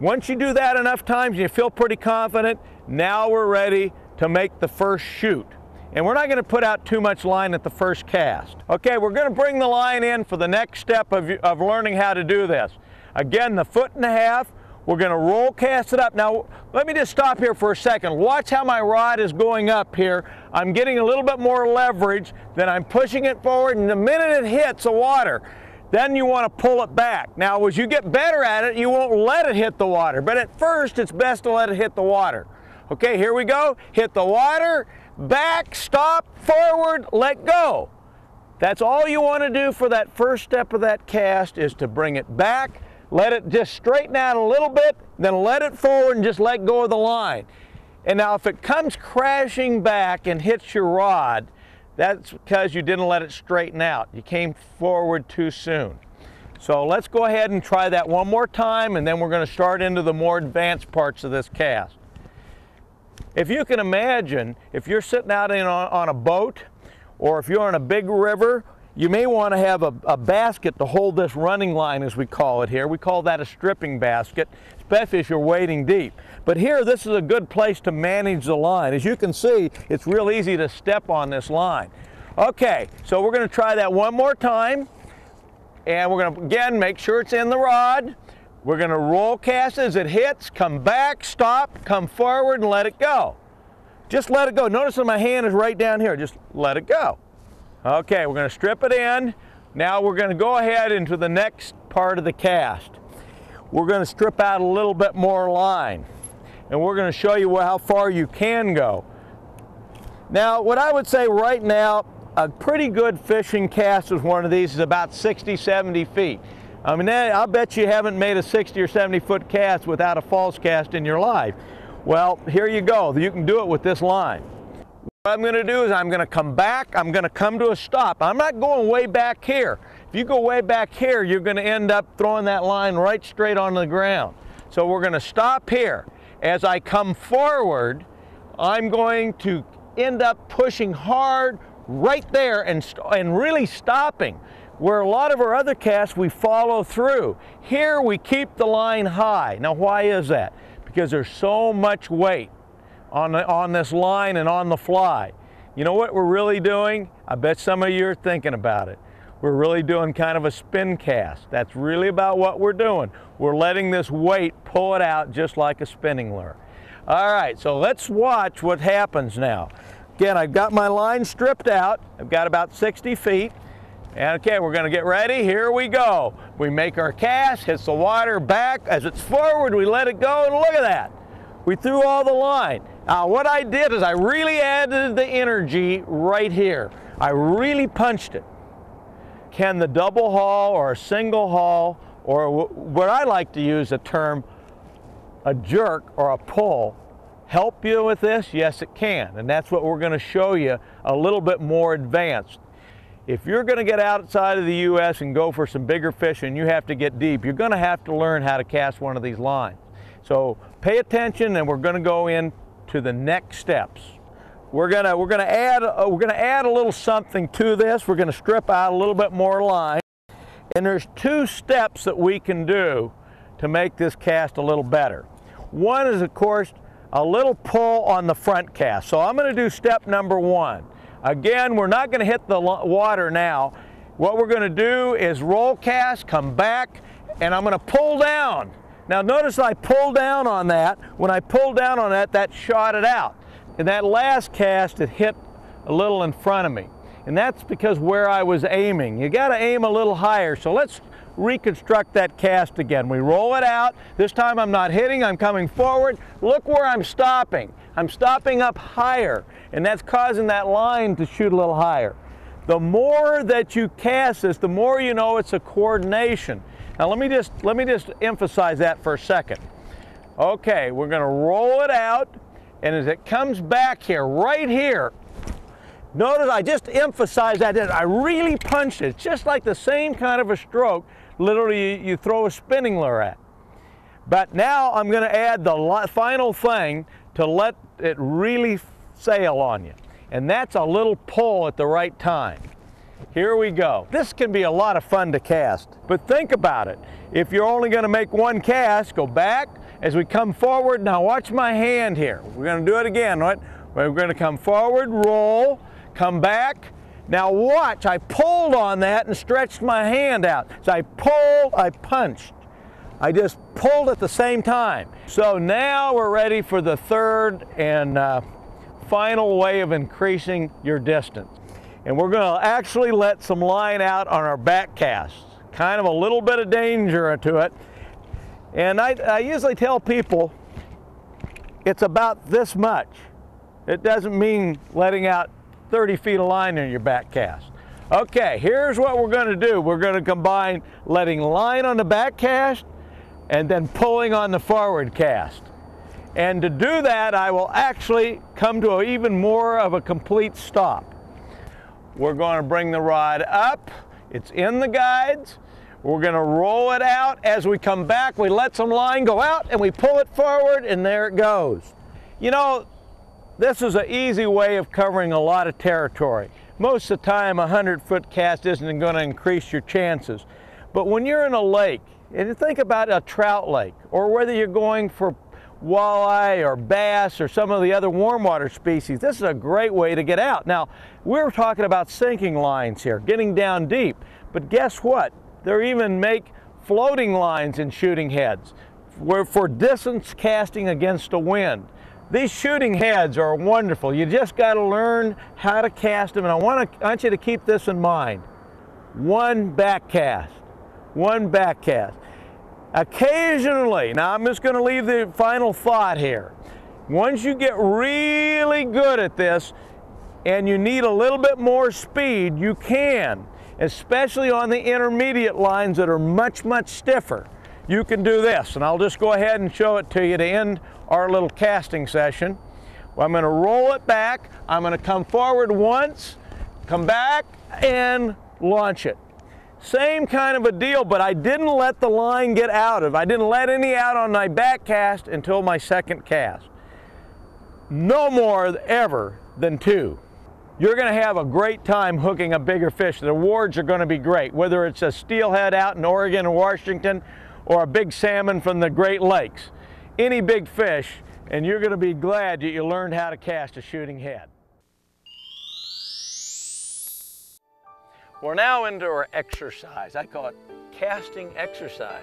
once you do that enough times and you feel pretty confident, now we're ready to make the first shoot. And we're not going to put out too much line at the first cast. Okay, we're going to bring the line in for the next step of learning how to do this. Again, the 1.5 feet, we're going to roll cast it up. Now, let me just stop here for a second. Watch how my rod is going up here. I'm getting a little bit more leverage, then I'm pushing it forward, and the minute it hits the water, then you want to pull it back. Now, as you get better at it, you won't let it hit the water, but at first, it's best to let it hit the water. Okay, here we go. Hit the water, back, stop, forward, let go. That's all you want to do for that first step of that cast, is to bring it back, let it just straighten out a little bit, then let it forward and just let go of the line. And now if it comes crashing back and hits your rod, that's because you didn't let it straighten out. You came forward too soon. So let's go ahead and try that one more time, and then we're going to start into the more advanced parts of this cast. If you can imagine, if you're sitting out on a boat, or if you're on a big river, you may want to have a basket to hold this running line, as we call it here. We call that a stripping basket, especially if you're wading deep. But here, this is a good place to manage the line. As you can see, it's real easy to step on this line. Okay, so we're going to try that one more time. And we're going to, again, make sure it's in the rod. We're going to roll cast as it hits, come back, stop, come forward, and let it go. Just let it go. Notice that my hand is right down here. Just let it go. Okay, we're going to strip it in. Now we're going to go ahead into the next part of the cast. We're going to strip out a little bit more line, and we're going to show you how far you can go. Now, what I would say right now, a pretty good fishing cast with one of these is about 60, 70 feet. I mean, I'll bet you haven't made a 60 or 70 foot cast without a false cast in your life. Well, here you go. You can do it with this line. What I'm going to do is I'm going to come back, I'm going to come to a stop. I'm not going way back here. If you go way back here, you're going to end up throwing that line right straight onto the ground. So we're going to stop here. As I come forward, I'm going to end up pushing hard right there and really stopping. Where a lot of our other casts, we follow through. Here we keep the line high. Now why is that? Because there's so much weight on this line and on the fly. You know what we're really doing? I bet some of you are thinking about it. We're really doing kind of a spin cast. That's really about what we're doing. We're letting this weight pull it out just like a spinning lure. All right, so let's watch what happens now. Again, I've got my line stripped out. I've got about 60 feet. And okay, we're going to get ready. Here we go. We make our cast, hits the water back. As it's forward, we let it go, and look at that. We threw all the line. Now, what I did is I really added the energy right here. I really punched it. Can the double haul or a single haul, or what I like to use the term, a jerk or a pull, help you with this? Yes, it can. And that's what we're going to show you a little bit more advanced. If you're going to get outside of the U.S. and go for some bigger fish and you have to get deep, you're going to have to learn how to cast one of these lines. So pay attention, and we're going to go into the next steps. We're going to add a little something to this. We're going to strip out a little bit more line. And there's two steps that we can do to make this cast a little better. One is, of course, a little pull on the front cast. So I'm going to do step number one. Again, we're not going to hit the water now. What we're going to do is roll cast, come back, and I'm going to pull down. Now notice I pulled down on that. When I pulled down on that, that shot it out. And that last cast, it hit a little in front of me. And that's because where I was aiming. You got to aim a little higher. So let's reconstruct that cast again. We roll it out. This time I'm not hitting, I'm coming forward. Look where I'm stopping. I'm stopping up higher, and that's causing that line to shoot a little higher. The more that you cast this, the more you know it's a coordination. Now let me just emphasize that for a second. Okay, we're going to roll it out, and as it comes back here, right here, notice I just emphasize that I really punched it. It's just like the same kind of a stroke, literally you throw a spinning lure at. But now I'm going to add the final thing to let it really sail on you. And that's a little pull at the right time. Here we go. This can be a lot of fun to cast, but think about it. If you're only going to make one cast, go back as we come forward. Now watch my hand here. We're going to do it again, right? We're going to come forward, roll, come back. Now watch, I pulled on that and stretched my hand out. So I pulled, I punched. I just pulled at the same time. So now we're ready for the third and final way of increasing your distance. And we're going to actually let some line out on our back casts. Kind of a little bit of danger to it. And I usually tell people it's about this much. It doesn't mean letting out 30 feet of line in your back cast. Okay, here's what we're going to do. We're going to combine letting line on the back cast and then pulling on the forward cast. And to do that, I will actually come to even more of a complete stop. We're going to bring the rod up. It's in the guides. We're going to roll it out. As we come back, we let some line go out and we pull it forward, and there it goes. You know, this is an easy way of covering a lot of territory. Most of the time, a 100-foot cast isn't going to increase your chances. But when you're in a lake, and you think about a trout lake, or whether you're going for walleye or bass or some of the other warm water species, this is a great way to get out. Now, we're talking about sinking lines here, getting down deep. But guess what? They even make floating lines in shooting heads for distance casting against the wind. These shooting heads are wonderful. You just got to learn how to cast them, and I want you to keep this in mind. One back cast. One back cast. Occasionally, now I'm just going to leave the final thought here. Once you get really good at this and you need a little bit more speed, you can, especially on the intermediate lines that are much, much stiffer. You can do this, and I'll just go ahead and show it to you to end our little casting session. Well, I'm going to roll it back. I'm going to come forward once, come back, and launch it. Same kind of a deal, but I didn't let the line get out of. I didn't let any out on my back cast until my second cast. No more ever than 2. You're going to have a great time hooking a bigger fish. The rewards are going to be great, whether it's a steelhead out in Oregon or Washington or a big salmon from the Great Lakes. Any big fish, and you're going to be glad that you learned how to cast a shooting head. We're now into our exercise. I call it casting exercise.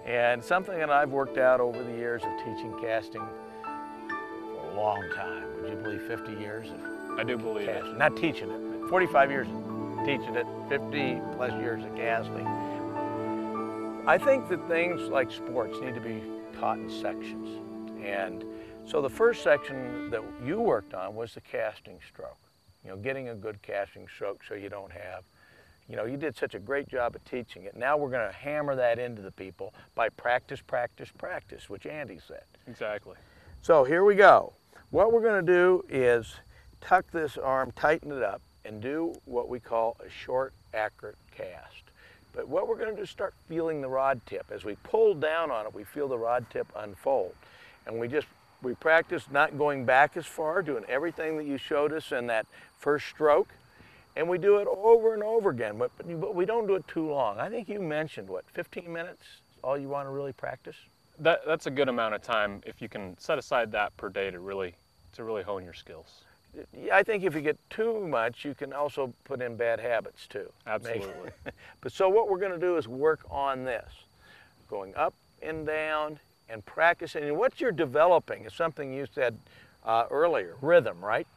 And something that I've worked out over the years of teaching casting for a long time. Would you believe 50 years of I do believe casting? it. Not teaching it, 45 years of teaching it, 50 plus years of casting. I think that things like sports need to be taught in sections. And so the first section that you worked on was the casting stroke. You know, getting a good casting stroke so you don't have, you know, you did such a great job of teaching it. Now we're going to hammer that into the people by practice, practice, practice, which Andy said. Exactly. So here we go. What we're going to do is tuck this arm, tighten it up, and do what we call a short, accurate cast. But what we're going to do is start feeling the rod tip. As we pull down on it, we feel the rod tip unfold. And we practice not going back as far, doing everything that you showed us in that first stroke. And we do it over and over again, but we don't do it too long. I think you mentioned, what, 15 minutes is all you want to really practice? That's a good amount of time if you can set aside that per day to really hone your skills. I think if you get too much, you can also put in bad habits too. Absolutely. But so what we're going to do is work on this, going up and down and practicing. And what you're developing is something you said earlier, rhythm, right?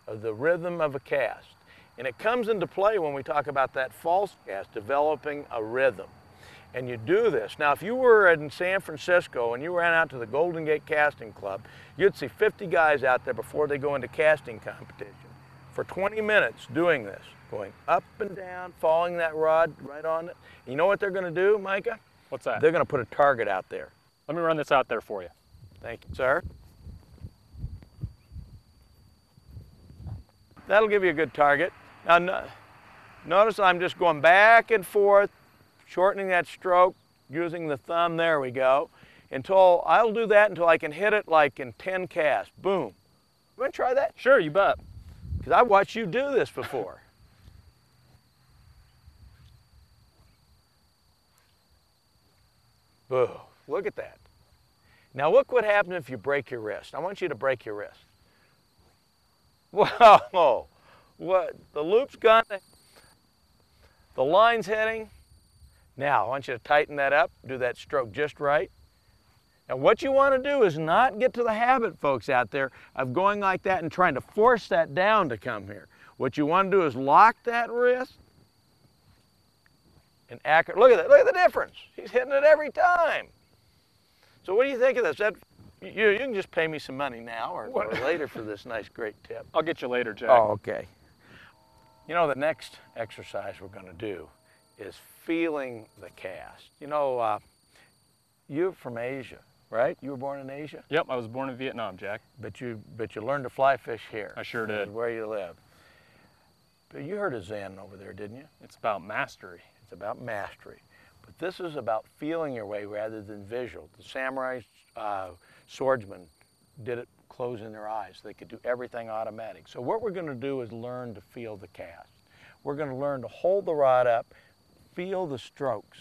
The rhythm of a cast. And it comes into play when we talk about that false cast, developing a rhythm. And you do this. Now, if you were in San Francisco and you ran out to the Golden Gate Casting Club, you'd see 50 guys out there before they go into casting competition. for 20 minutes doing this, going up and down, following that rod right on it. You know what they're going to do, Micah? What's that? They're going to put a target out there. Let me run this out there for you. Thank you, sir. That'll give you a good target. Now, notice I'm just going back and forth, shortening that stroke, using the thumb, there we go, until I'll do that until I can hit it like in 10 casts. Boom. You want to try that? Sure, you bet. Because I've watched you do this before. Boo. Look at that. Now look what happens if you break your wrist. I want you to break your wrist. Whoa. What? The loop's gone. The line's hitting. Now I want you to tighten that up, do that stroke just right. Now what you want to do is not get to the habit, folks out there, of going like that and trying to force that down to come here. What you want to do is lock that wrist and accurate. Look at the difference. He's hitting it every time. So what do you think of this? You can just pay me some money now or later for this nice, great tip. I'll get you later, Jack. Oh, okay. You know, the next exercise we're going to do is feeling the cast. You know, you're from Asia, right? You were born in Asia? Yep, I was born in Vietnam, Jack. But you learned to fly fish here. I sure did. Where you live. But you heard of Zen over there, didn't you? It's about mastery. It's about mastery. But this is about feeling your way rather than visual. The samurai swordsmen did it closing their eyes. They could do everything automatic. So what we're going to do is learn to feel the cast. We're going to learn to hold the rod up, feel the strokes,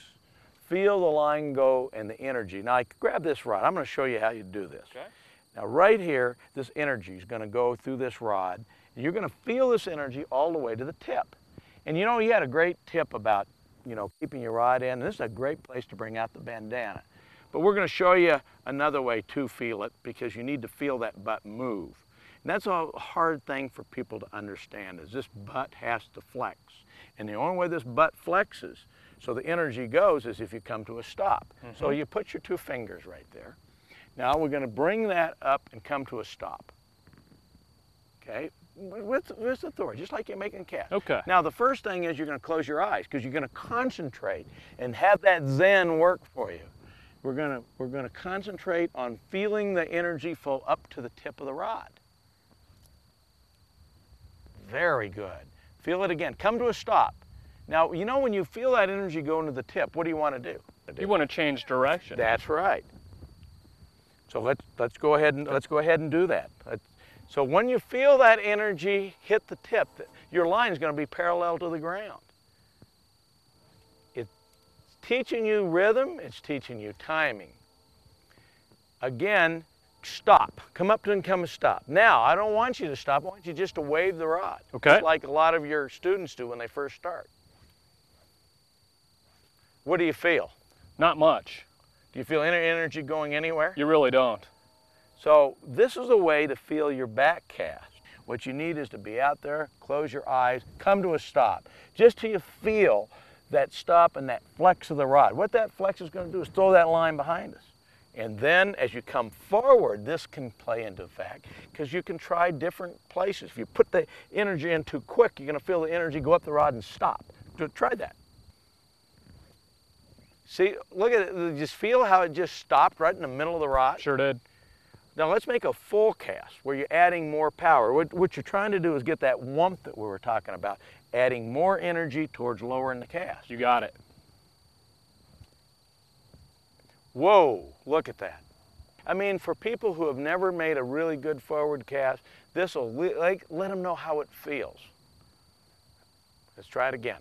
feel the line go and the energy. Now, grab this rod. I'm going to show you how you do this. Okay. Now, right here, this energy is going to go through this rod. And you're going to feel this energy all the way to the tip. And you know, you had a great tip about, you know, keeping your rod in. And this is a great place to bring out the bandana. But we're going to show you another way to feel it because you need to feel that butt move. And that's a hard thing for people to understand is this butt has to flex. And the only way this butt flexes so the energy goes is if you come to a stop. Mm-hmm. So you put your two fingers right there. Now we're going to bring that up and come to a stop. Okay? With authority, just like you're making a cast. Okay. Now the first thing is you're going to close your eyes because you're going to concentrate and have that Zen work for you. We're going to concentrate on feeling the energy flow up to the tip of the rod. Very good. Feel it again. Come to a stop. Now, you know when you feel that energy go into the tip, what do you want to do? You want to change direction. That's right. So let's go ahead and do that. So when you feel that energy hit the tip, your line is going to be parallel to the ground. It's teaching you rhythm, it's teaching you timing. Again, stop. Come up to and come and stop. Now, I don't want you to stop. I want you just to wave the rod. Okay. Just like a lot of your students do when they first start. What do you feel? Not much. Do you feel any energy going anywhere? You really don't. So this is a way to feel your back cast. What you need is to be out there, close your eyes, come to a stop. Just till you feel that stop and that flex of the rod. What that flex is going to do is throw that line behind us. And then as you come forward, this can play into effect because you can try different places. If you put the energy in too quick, you're going to feel the energy go up the rod and stop. Try that. See, look at it. Just feel how it just stopped right in the middle of the rod. Sure did. Now let's make a full cast where you're adding more power. What you're trying to do is get that wump that we were talking about, adding more energy towards lowering the cast. You got it. Whoa, look at that. I mean, for people who have never made a really good forward cast, this will let them know how it feels. Let's try it again.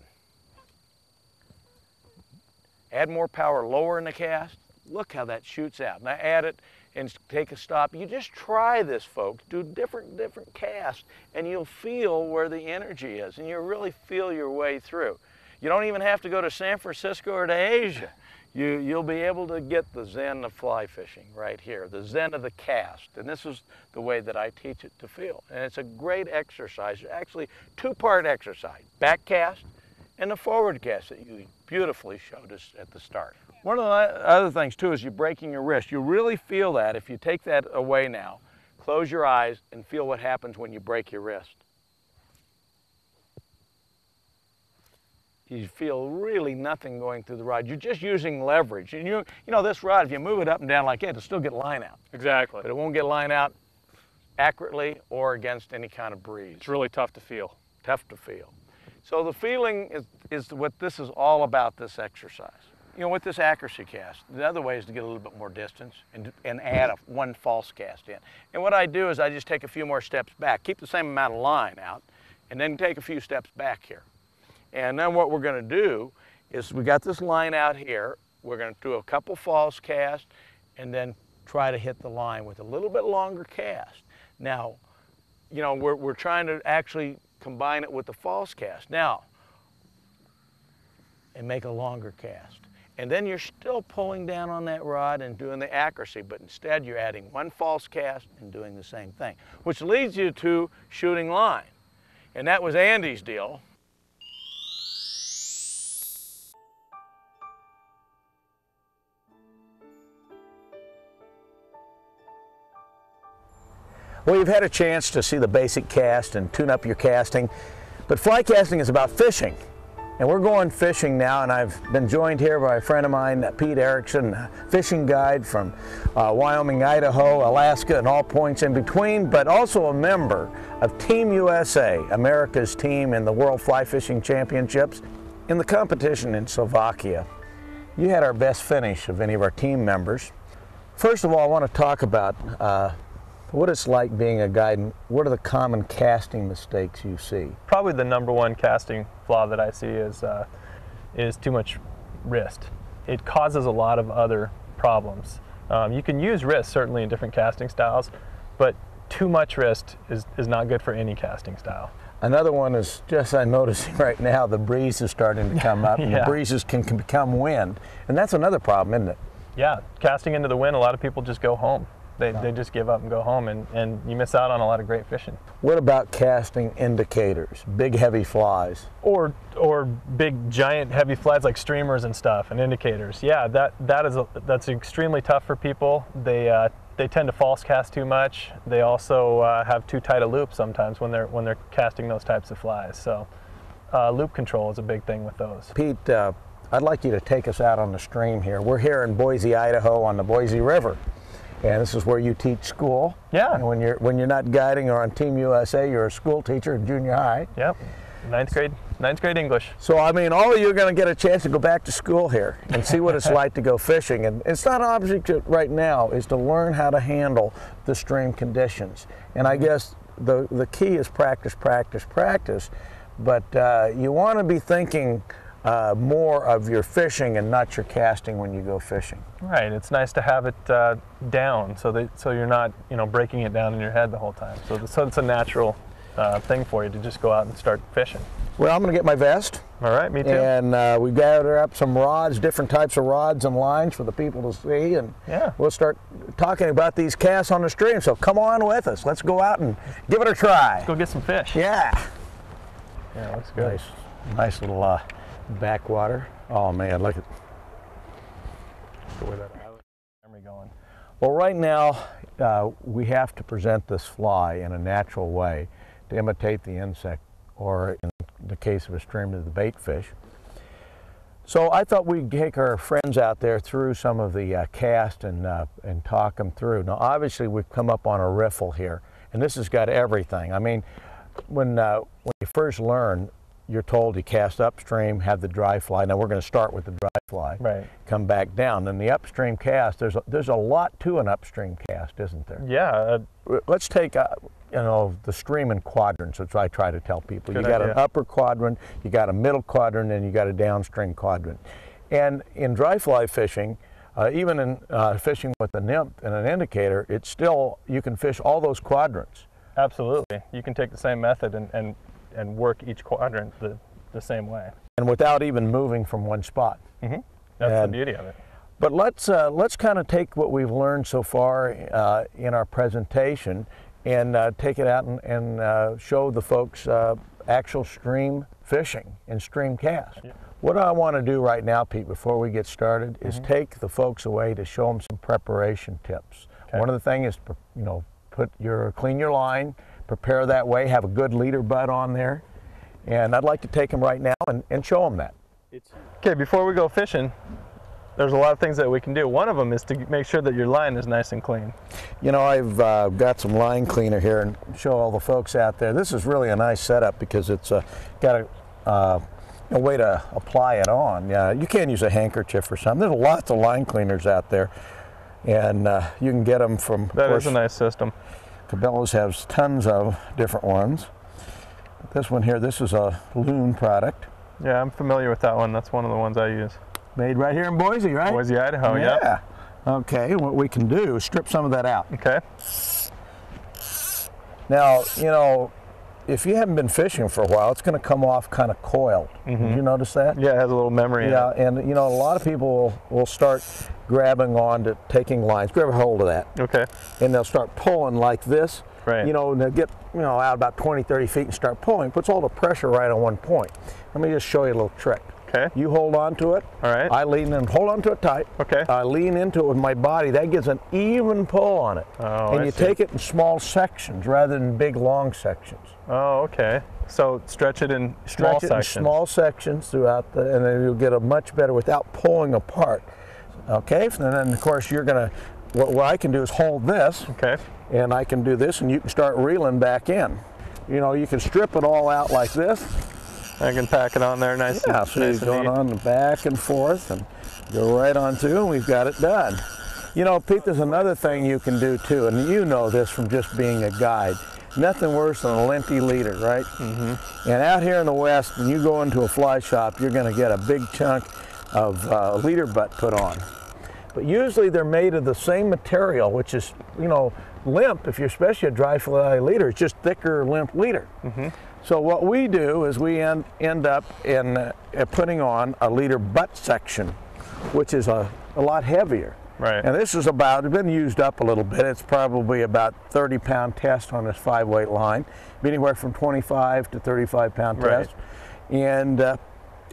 Add more power lower in the cast. Look how that shoots out. Now add it and take a stop. You just try this, folks. Do different casts, and you'll feel where the energy is, and you'll really feel your way through. You don't even have to go to San Francisco or to Asia. You'll be able to get the Zen of fly fishing right here, the Zen of the cast. And this is the way that I teach it to feel. And it's a great exercise, actually two-part exercise, back cast and the forward cast that you beautifully showed us at the start. One of the other things too is you're breaking your wrist. You really feel that if you take that away now. Close your eyes and feel what happens when you break your wrist. You feel really nothing going through the rod. You're just using leverage. And you know, this rod, if you move it up and down like that, it'll still get line out. Exactly. But it won't get line out accurately or against any kind of breeze. It's really tough to feel. Tough to feel. So the feeling is what this is all about, this exercise. You know, with this accuracy cast, the other way is to get a little bit more distance and add one false cast in. And what I do is I just take a few more steps back, keep the same amount of line out, and then take a few steps back here. And then what we're going to do is we got this line out here. We're going to do a couple false casts and then try to hit the line with a little bit longer cast. Now, you know, we're trying to actually combine it with the false cast. Now, and make a longer cast. And then you're still pulling down on that rod and doing the accuracy, but instead you're adding one false cast and doing the same thing, which leads you to shooting line. And that was Andy's deal. Well, you've had a chance to see the basic cast and tune up your casting, but fly casting is about fishing. And we're going fishing now, and I've been joined here by a friend of mine, Pete Erickson, fishing guide from Wyoming, Idaho, Alaska, and all points in between, but also a member of Team USA, America's team in the World Fly Fishing Championships. In the competition in Slovakia, you had our best finish of any of our team members. First of all, I want to talk about what it's like being a guide, and what are the common casting mistakes you see? Probably the number one casting flaw that I see is too much wrist. It causes a lot of other problems. You can use wrist certainly in different casting styles, but too much wrist is not good for any casting style. Another one is just I'm noticing right now the breeze is starting to come up, and Yeah. the breezes can become wind, and that's another problem, isn't it? Yeah, casting into the wind, a lot of people just go home. They just give up and go home, and you miss out on a lot of great fishing. What about casting indicators, big heavy flies? Or big giant heavy flies like streamers and stuff and indicators. Yeah, that's extremely tough for people. They tend to false cast too much. They also have too tight a loop sometimes when they're casting those types of flies. So loop control is a big thing with those. Pete, I'd like you to take us out on the stream here. We're here in Boise, Idaho on the Boise River. And this is where you teach school. Yeah. And when you're not guiding or on Team USA, you're a school teacher in junior high. Yep. Ninth grade English. So I mean, all of you are going to get a chance to go back to school here and see what it's like to go fishing. And it's not an object right now is to learn how to handle the stream conditions. And I guess the key is practice, practice, practice. But you want to be thinking more of your fishing and not your casting when you go fishing. Right. It's nice to have it down so you're not breaking it down in your head the whole time. So it's a natural thing for you to just go out and start fishing. Well, I'm going to get my vest. All right, me too. And we gathered up some rods, different types of rods and lines for the people to see, and yeah, we'll start talking about these casts on the stream. So come on with us. Let's go out and give it a try. Let's go get some fish. Yeah. Yeah, looks good. Nice little backwater. Oh man, look at Where that camera going. Well, right now we have to present this fly in a natural way to imitate the insect, or in the case of a stream, the bait fish. So I thought we'd take our friends out there through some of the cast and talk them through. Now, obviously, we've come up on a riffle here, and this has got everything. I mean, when you first learn, you're told you cast upstream, have the dry fly. Now we're going to start with the dry fly, right? Come back down. And the upstream cast, there's a lot to an upstream cast, isn't there? Yeah. Let's take the stream in quadrants, which I try to tell people. Good You got idea. an upper quadrant, you got a middle quadrant, and you got a downstream quadrant. And in dry fly fishing, even in fishing with a nymph and an indicator, it's still, you can fish all those quadrants. Absolutely. You can take the same method and work each quadrant the same way. And without even moving from one spot. Mm-hmm. That's the beauty of it. But let's kind of take what we've learned so far in our presentation and take it out and show the folks actual stream fishing and stream cast. Yeah. What I want to do right now, Pete, before we get started, is take the folks away to show them some preparation tips. Okay. One of the things is, clean your line, prepare that way, have a good leader butt on there, and I'd like to take them right now and show them that. Okay, before we go fishing, there's a lot of things that we can do. One of them is to make sure that your line is nice and clean. You know, I've got some line cleaner here and show all the folks out there. This is really a nice setup because it's got a way to apply it on. You can use a handkerchief or something. There's lots of line cleaners out there, and you can get them from. That is a nice system. Cabela's has tons of different ones. This one here, this is a Loon product. Yeah, I'm familiar with that one. That's one of the ones I use. Made right here in Boise, right? Boise, Idaho, yeah. Okay, what we can do is strip some of that out. Okay. Now, you know, if you haven't been fishing for a while, it's going to come off kind of coiled. Did you notice that? Yeah, it has a little memory in it. Yeah, and you know, a lot of people will start grabbing on to taking lines, grab a hold of that. Okay. And they'll start pulling like this. Right. You know, and they'll get, you know, out about 20, 30 feet and start pulling. Puts all the pressure right on one point. Let me just show you a little trick. Okay. You hold on to it. All right. I lean in, hold on to it tight. Okay. I lean into it with my body. That gives an even pull on it. Oh, and I you see. take it in small sections rather than big, long sections. Oh, okay. So stretch it in small Stretch it in sections. small sections throughout the, and then you'll get a much better without pulling apart. Okay, and then of course you're gonna, what I can do is hold this, Okay. and I can do this, and you can start reeling back in. You know, you can strip it all out like this. I can pack it on there nice Yeah, and so nice you're and going neat. on back and forth and go right on through, and we've got it done. You know, Pete, there's another thing you can do too, and you know this from just being a guide. Nothing worse than a linty leader, right? And out here in the West, when you go into a fly shop, you're going to get a big chunk of leader butt put on. But usually they're made of the same material, which is, you know, limp. If you're especially a dry fly leader, it's just thicker limp leader. So what we do is we end up in putting on a leader butt section, which is a lot heavier. Right. And this is about, it's been used up a little bit. It's probably about 30-pound test on this 5-weight line, be anywhere from 25 to 35-pound Right. test. And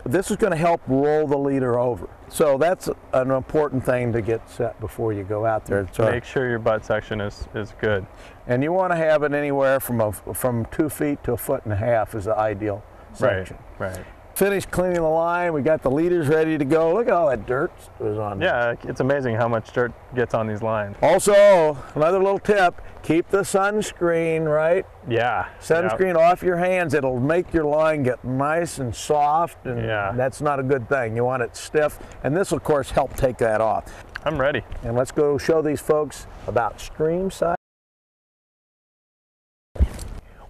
this is going to help roll the leader over. So that's an important thing to get set before you go out there. So, Make sure your butt section is good. and you want to have it anywhere from 2 feet to 1.5 feet is the ideal section. Right. Finished cleaning the line. We got the leaders ready to go. Look at all that dirt that was on there. Yeah, it's amazing how much dirt gets on these lines. Also, another little tip, keep the sunscreen, right? Yeah. Sunscreen off your hands. It'll make your line get nice and soft, and Yeah. that's not a good thing. You want it stiff, and this will, of course, help take that off. I'm ready. And let's go show these folks about stream size.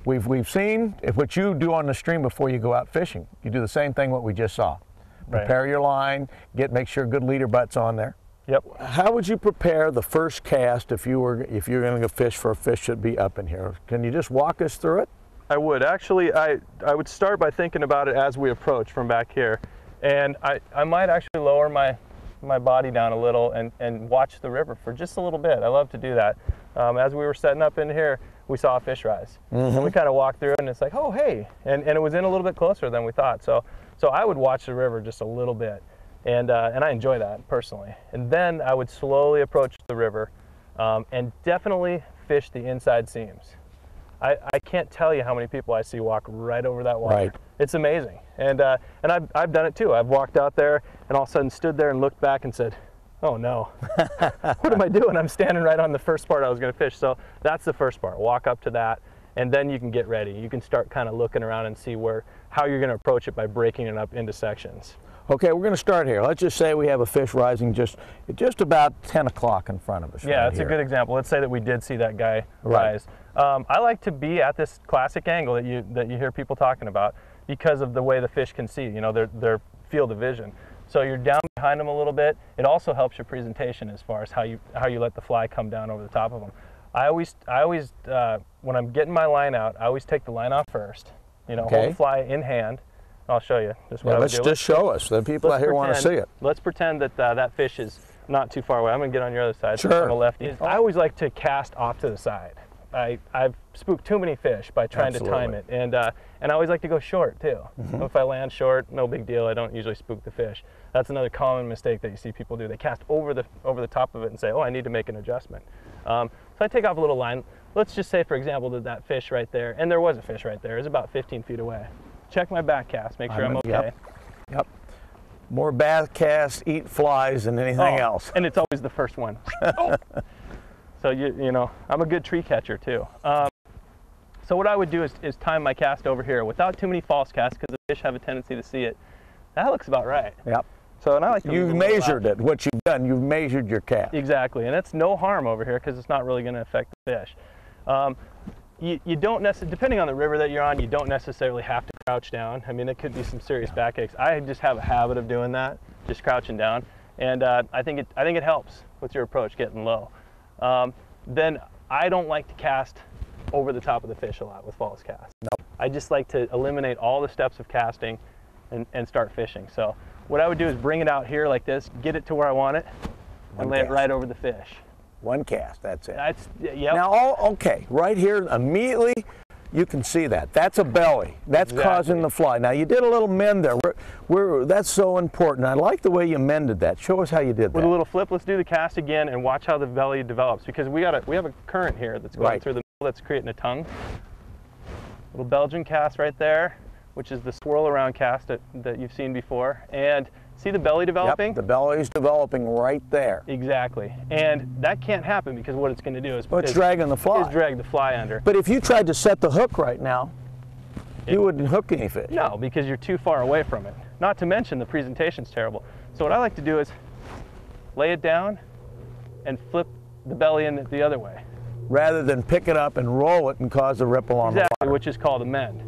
We've seen what you do on the stream before you go out fishing. You do the same thing what we just saw. Right. Prepare your line, make sure good leader butt's on there. Yep. How would you prepare the first cast if you're going to go fish for a fish that be up in here? Can you just walk us through it? I would. Actually, I would start by thinking about it as we approach from back here. And I might actually lower my body down a little and watch the river for just a little bit. I love to do that. As we were setting up in here, we saw a fish rise. And we kind of walked through and it's like, oh, hey. And it was in a little bit closer than we thought. So I would watch the river just a little bit. And I enjoy that personally. And then I would slowly approach the river and definitely fish the inside seams. I can't tell you how many people I see walk right over that water. Right. It's amazing. And I've done it too. I've walked out there and all of a sudden stood there and looked back and said, oh no, what am I doing? I'm standing right on the first part I was going to fish. So that's the first part. Walk up to that and then you can get ready. You can start kind of looking around and see how you're going to approach it by breaking it up into sections. Okay, we're going to start here. Let's just say we have a fish rising just about 10 o'clock in front of us. Yeah, right that's here. a good example. Let's say that we did see that guy Right. rise. I like to be at this classic angle that you hear people talking about because of the way the fish can see, you know, their field of vision. So you're down behind them a little bit. It also helps your presentation as far as how you let the fly come down over the top of them. I always when I'm getting my line out, I always take the line off first. You know, Okay. hold the fly in hand. I'll show you just what I would Let's do. just show us. The people out here want to see it. Let's pretend that that fish is not too far away. I'm going to get on your other side. Sure. I'm a lefty. I always like to cast off to the side. I've spooked too many fish by trying to time it, and I always like to go short too. If I land short, no big deal. I don't usually spook the fish. That's another common mistake that you see people do. They cast over the top of it and say, oh, I need to make an adjustment. So I take off a little line. Let's just say, for example, that fish right there, and there was a fish right there, is about 15 feet away. Check my back cast, make sure I'm okay. Yep. More bass casts eat flies than anything else. And it's always the first one. Oh. So you know, I'm a good tree catcher too. So what I would do is time my cast over here without too many false casts, because the fish have a tendency to see it. That looks about right. Yep. So and I like to You've measured it. What you've done, you've measured your cast. Exactly, and it's no harm over here because it's not really going to affect the fish. You don't necessarily, depending on the river that you're on, you don't necessarily have to crouch down. I mean, it could be some serious backaches. I just have a habit of doing that, just crouching down, and I think it helps with your approach getting low. Then I don't like to cast over the top of the fish a lot with false casts. Nope. I just like to eliminate all the steps of casting and start fishing. So what I would do is bring it out here like this, get it to where I want it, and lay it right over the fish. One cast, that's it. Yep. Now, okay, right here, immediately, you can see that. That's a belly. That's causing the fly. Now, you did a little mend there. That's so important. I like the way you mended that. Show us how you did that. With a little flip, let's do the cast again and watch how the belly develops, because we have a current here that's going through the middle that's creating a tongue. Little Belgian cast right there, which is the swirl around cast that you've seen before. And see the belly developing? Yep, the belly is developing right there. Exactly. And that can't happen because what it's going to do is, it's dragging the fly. Is drag the fly under. But if you tried to set the hook right now, you wouldn't hook any fish. No, because you're too far away from it. Not to mention the presentation's terrible. So what I like to do is lay it down and flip the belly in the other way. Rather than pick it up and roll it and cause a ripple on the water. Which is called a mend.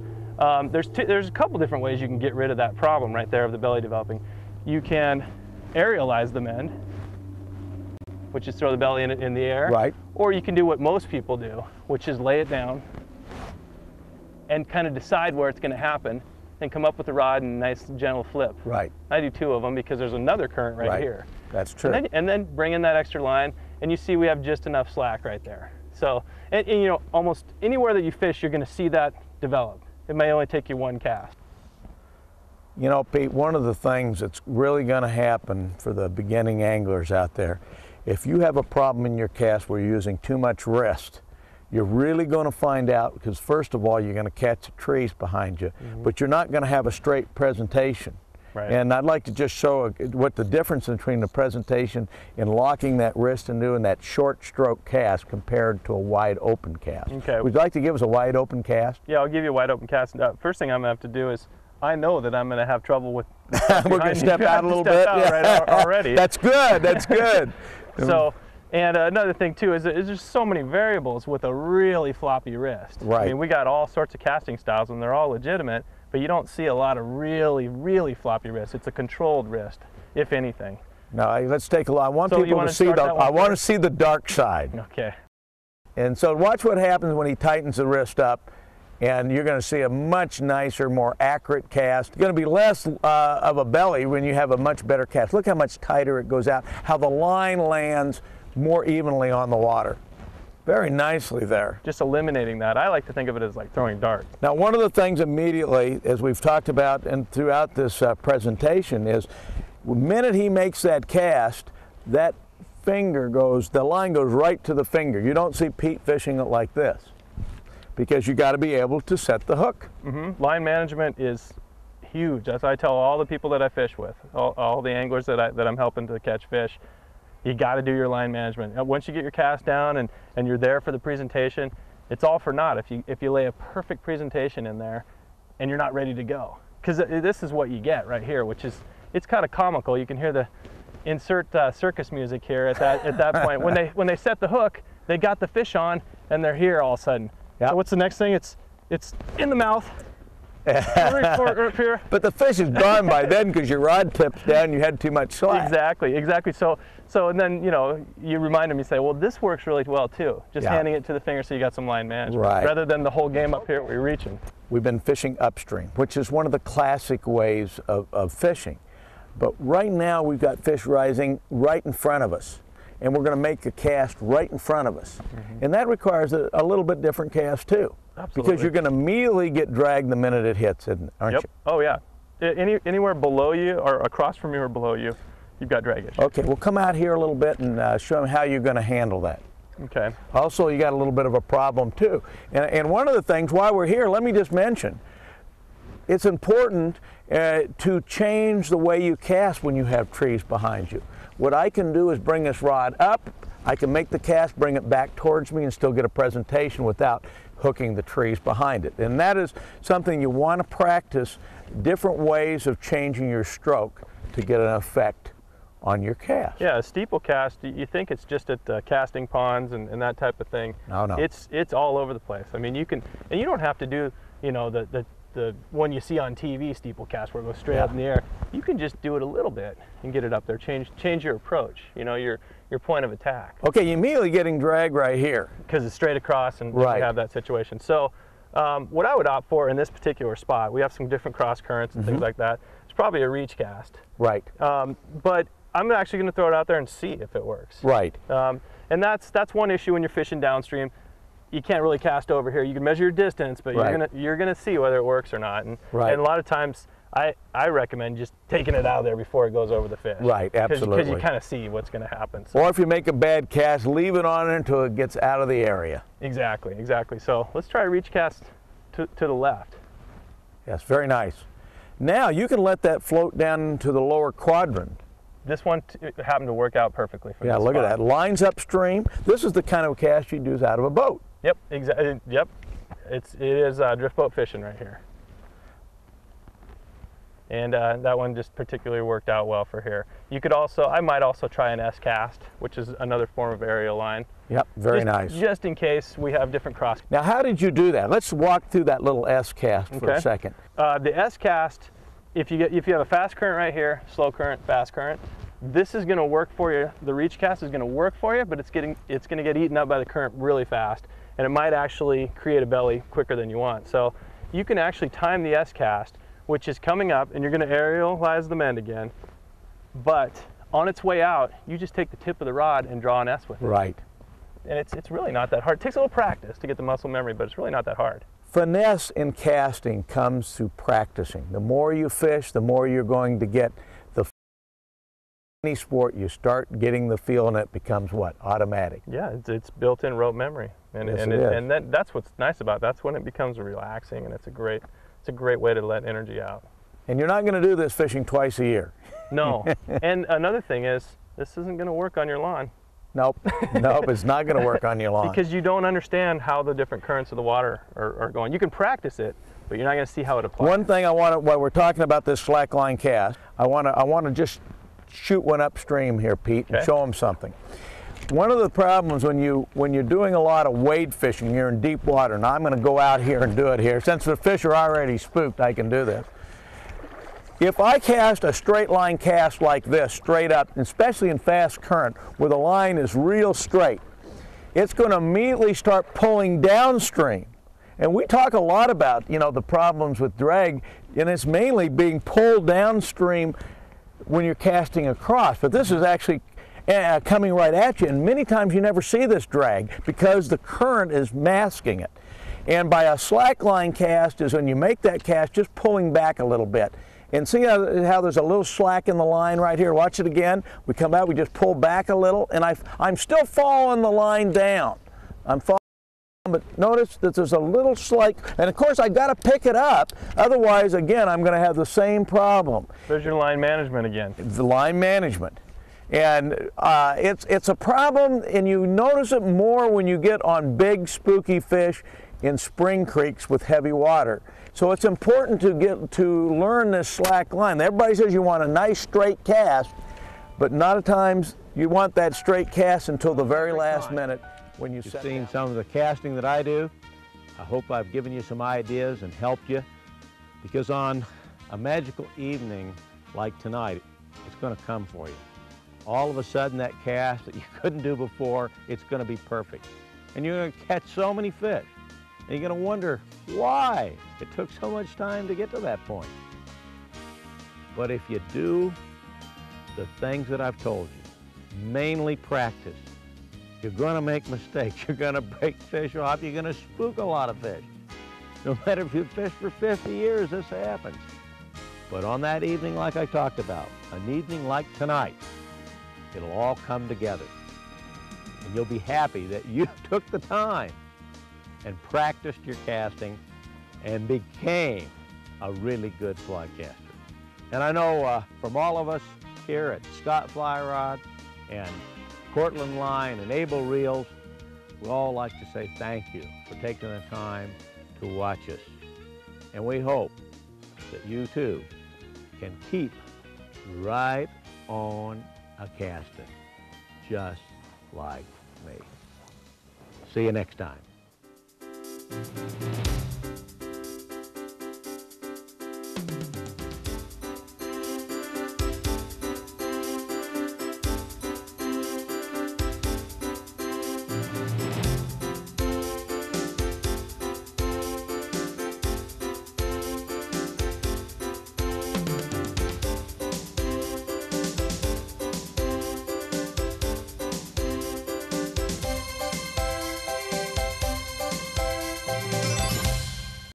There's a couple different ways you can get rid of that problem right there of the belly developing. You can aerialize the mend, which is throw the belly in the air. Right. Or you can do what most people do, which is lay it down and kind of decide where it's going to happen and come up with the rod and a nice gentle flip. Right. I do two of them because there's another current right here. That's true. And then bring in that extra line, and you see we have just enough slack right there. So, and you know, almost anywhere that you fish, you're going to see that develop. It may only take you one cast. You know, Pete, one of the things that's really going to happen for the beginning anglers out there, if you have a problem in your cast where you're using too much wrist, you're really going to find out, because first of all, you're going to catch the trees behind you, but you're not going to have a straight presentation. Right. And I'd like to just show what the difference between the presentation in locking that wrist and doing that short stroke cast compared to a wide open cast. Okay. Would you like to give us a wide open cast? Yeah, I'll give you a wide open cast. First thing I'm going to have to do is, I know that I'm going to have trouble with. We're going to step out a little bit. Already. That's good. That's good. So, and another thing too is there's so many variables with a really floppy wrist. Right. I mean, we got all sorts of casting styles and they're all legitimate, but you don't see a lot of really floppy wrists. It's a controlled wrist, if anything. Now let's take a look. I want So people to see the. I want to see the dark side. Okay. And so watch what happens when he tightens the wrist up, and you're going to see a much nicer, more accurate cast. It's going to be less of a belly when you have a much better cast. Look how much tighter it goes out, how the line lands more evenly on the water. Very nicely there. Just eliminating that. I like to think of it as like throwing darts. Now, one of the things immediately, as we've talked about and throughout this presentation, is the minute he makes that cast, that the line goes right to the finger. You don't see Pete fishing it like this, because you got to be able to set the hook. Line management is huge. That's what I tell all the people that I fish with, all the anglers that I'm helping to catch fish. You got to do your line management. Once you get your cast down and you're there for the presentation, it's all for naught if you lay a perfect presentation in there and you're not ready to go. Because this is what you get right here, which is, it's kind of comical. You can hear the insert circus music here at that point. When they set the hook, they got the fish on and they're here all of a sudden. Yep. So what's the next thing? It's in the mouth. Up here. But the fish is gone by then because your rod tips down, you had too much slack. Exactly. So and then, you know, you remind them, you say, well, this works really well too. Just handing it to the finger so you got some line management. Right. Rather than the whole game up here where you're reaching. We've been fishing upstream, which is one of the classic ways of fishing. But right now we've got fish rising right in front of us, and we're going to make a cast right in front of us. And that requires a little bit different cast too. Absolutely. Because you're going to immediately get dragged the minute it hits, aren't you? Oh yeah. Anywhere below you or across from you or below you, you've got drag issue. Okay, we'll come out here a little bit and show them how you're going to handle that. Okay. Also, you got a little bit of a problem too. And one of the things, while we're here, let me just mention, it's important to change the way you cast when you have trees behind you. What I can do is bring this rod up, I can make the cast, bring it back towards me and still get a presentation without hooking the trees behind it. And that is something you want to practice, different ways of changing your stroke to get an effect on your cast. Yeah, a steeple cast, you think it's just at casting ponds and that type of thing. No, no. It's all over the place. I mean, you can, and you don't have to do, you know, the one you see on TV steeple cast where it goes straight up in the air. You can just do it a little bit and get it up there. Change your approach, you know, your point of attack. Okay, you're immediately getting drag right here. Because it's straight across and Right. you have that situation. So what I would opt for in this particular spot, we have some different cross currents and things like that. It's probably a reach cast. Right. But I'm actually going to throw it out there and see if it works. Right. And that's one issue when you're fishing downstream. You can't really cast over here. You can measure your distance, but Right. you're gonna see whether it works or not. And, Right. and a lot of times, I recommend just taking it out of there before it goes over the fish. Right, Because you absolutely. kind of see what's going to happen. So, Or if you make a bad cast, leave it on until it gets out of the area. exactly. So let's try a reach cast to the left. Yes, very nice. Now you can let that float down into the lower quadrant. This one happened to work out perfectly for Yeah, this look at spot. that. Lines upstream. This is the kind of cast you'd use out of a boat. Yep, exactly. Yep, it is drift boat fishing right here. And that one just particularly worked out well for here. You could also, I might also try an S cast, which is another form of aerial line. Yep, very Just- nice. Just in case we have different cross. Now, how did you do that? Let's walk through that little S cast for a Okay. second. The S cast, if you have a fast current right here, slow current, fast current, this is going to work for you. The reach cast is going to work for you, but it's going to get eaten up by the current really fast, and it might actually create a belly quicker than you want. So you can actually time the S cast, which is coming up, and you're going to aerialize the mend again. But on its way out, you just take the tip of the rod and draw an S with it. Right. And it's really not that hard. It takes a little practice to get the muscle memory, but it's really not that hard. Finesse in casting comes through practicing. The more you fish, the more you're going to get the any sport. You start getting the feel, and it becomes what? Automatic. Yeah, it's built-in rope memory, and Yes, and it is. and that's what's nice about it. That's when it becomes relaxing, and it's a great way to let energy out. And you're not going to do this fishing twice a year. No, and another thing is this isn't going to work on your lawn Nope. Nope, it's not going to work on your lawn. because you don't understand how the different currents of the water are going. You can practice it, but you're not going to see how it applies. One thing I want to, while we're talking about this slackline cast, I want to just shoot one upstream here, Pete, and Okay. show them something. One of the problems when you're doing a lot of wade fishing, you're in deep water, and I'm going to go out here and do it here. Since the fish are already spooked, I can do this. If I cast a straight line cast like this, straight up, especially in fast current, where the line is real straight, it's going to immediately start pulling downstream. And we talk a lot about, the problems with drag, and it's mainly being pulled downstream when you're casting across. But this is actually coming right at you, and many times you never see this drag because the current is masking it. And by a slack line cast is when you make that cast just pulling back a little bit. And see how there's a little slack in the line right here? Watch it again. We come out, we just pull back a little, and I'm still following the line down. I'm following, but notice that there's a little slight, and of course I got to pick it up. Otherwise, again, I'm going to have the same problem. There's your line management again. The line management. And it's a problem, and you notice it more when you get on big, spooky fish in spring creeks with heavy water. So it's important to learn this slack line. Everybody says you want a nice straight cast, but not at times you want that straight cast until the very last minute when you You've set seen down. some of the casting that I do. I hope I've given you some ideas and helped you, because on a magical evening like tonight, it's going to come for you. All of a sudden, that cast that you couldn't do before, it's going to be perfect. And you're going to catch so many fish. And you're going to wonder why it took so much time to get to that point. But if you do the things that I've told you, mainly practice, you're going to make mistakes. You're going to break fish off. You're going to spook a lot of fish. No matter if you fish for 50 years, this happens. But on that evening like I talked about, an evening like tonight, it'll all come together. And you'll be happy that you took the time and practiced your casting and became a really good fly caster. And I know from all of us here at Scott Fly Rod and Cortland Line and Able Reels, we all like to say thank you for taking the time to watch us. And we hope that you too can keep right on a casting, just like me. See you next time.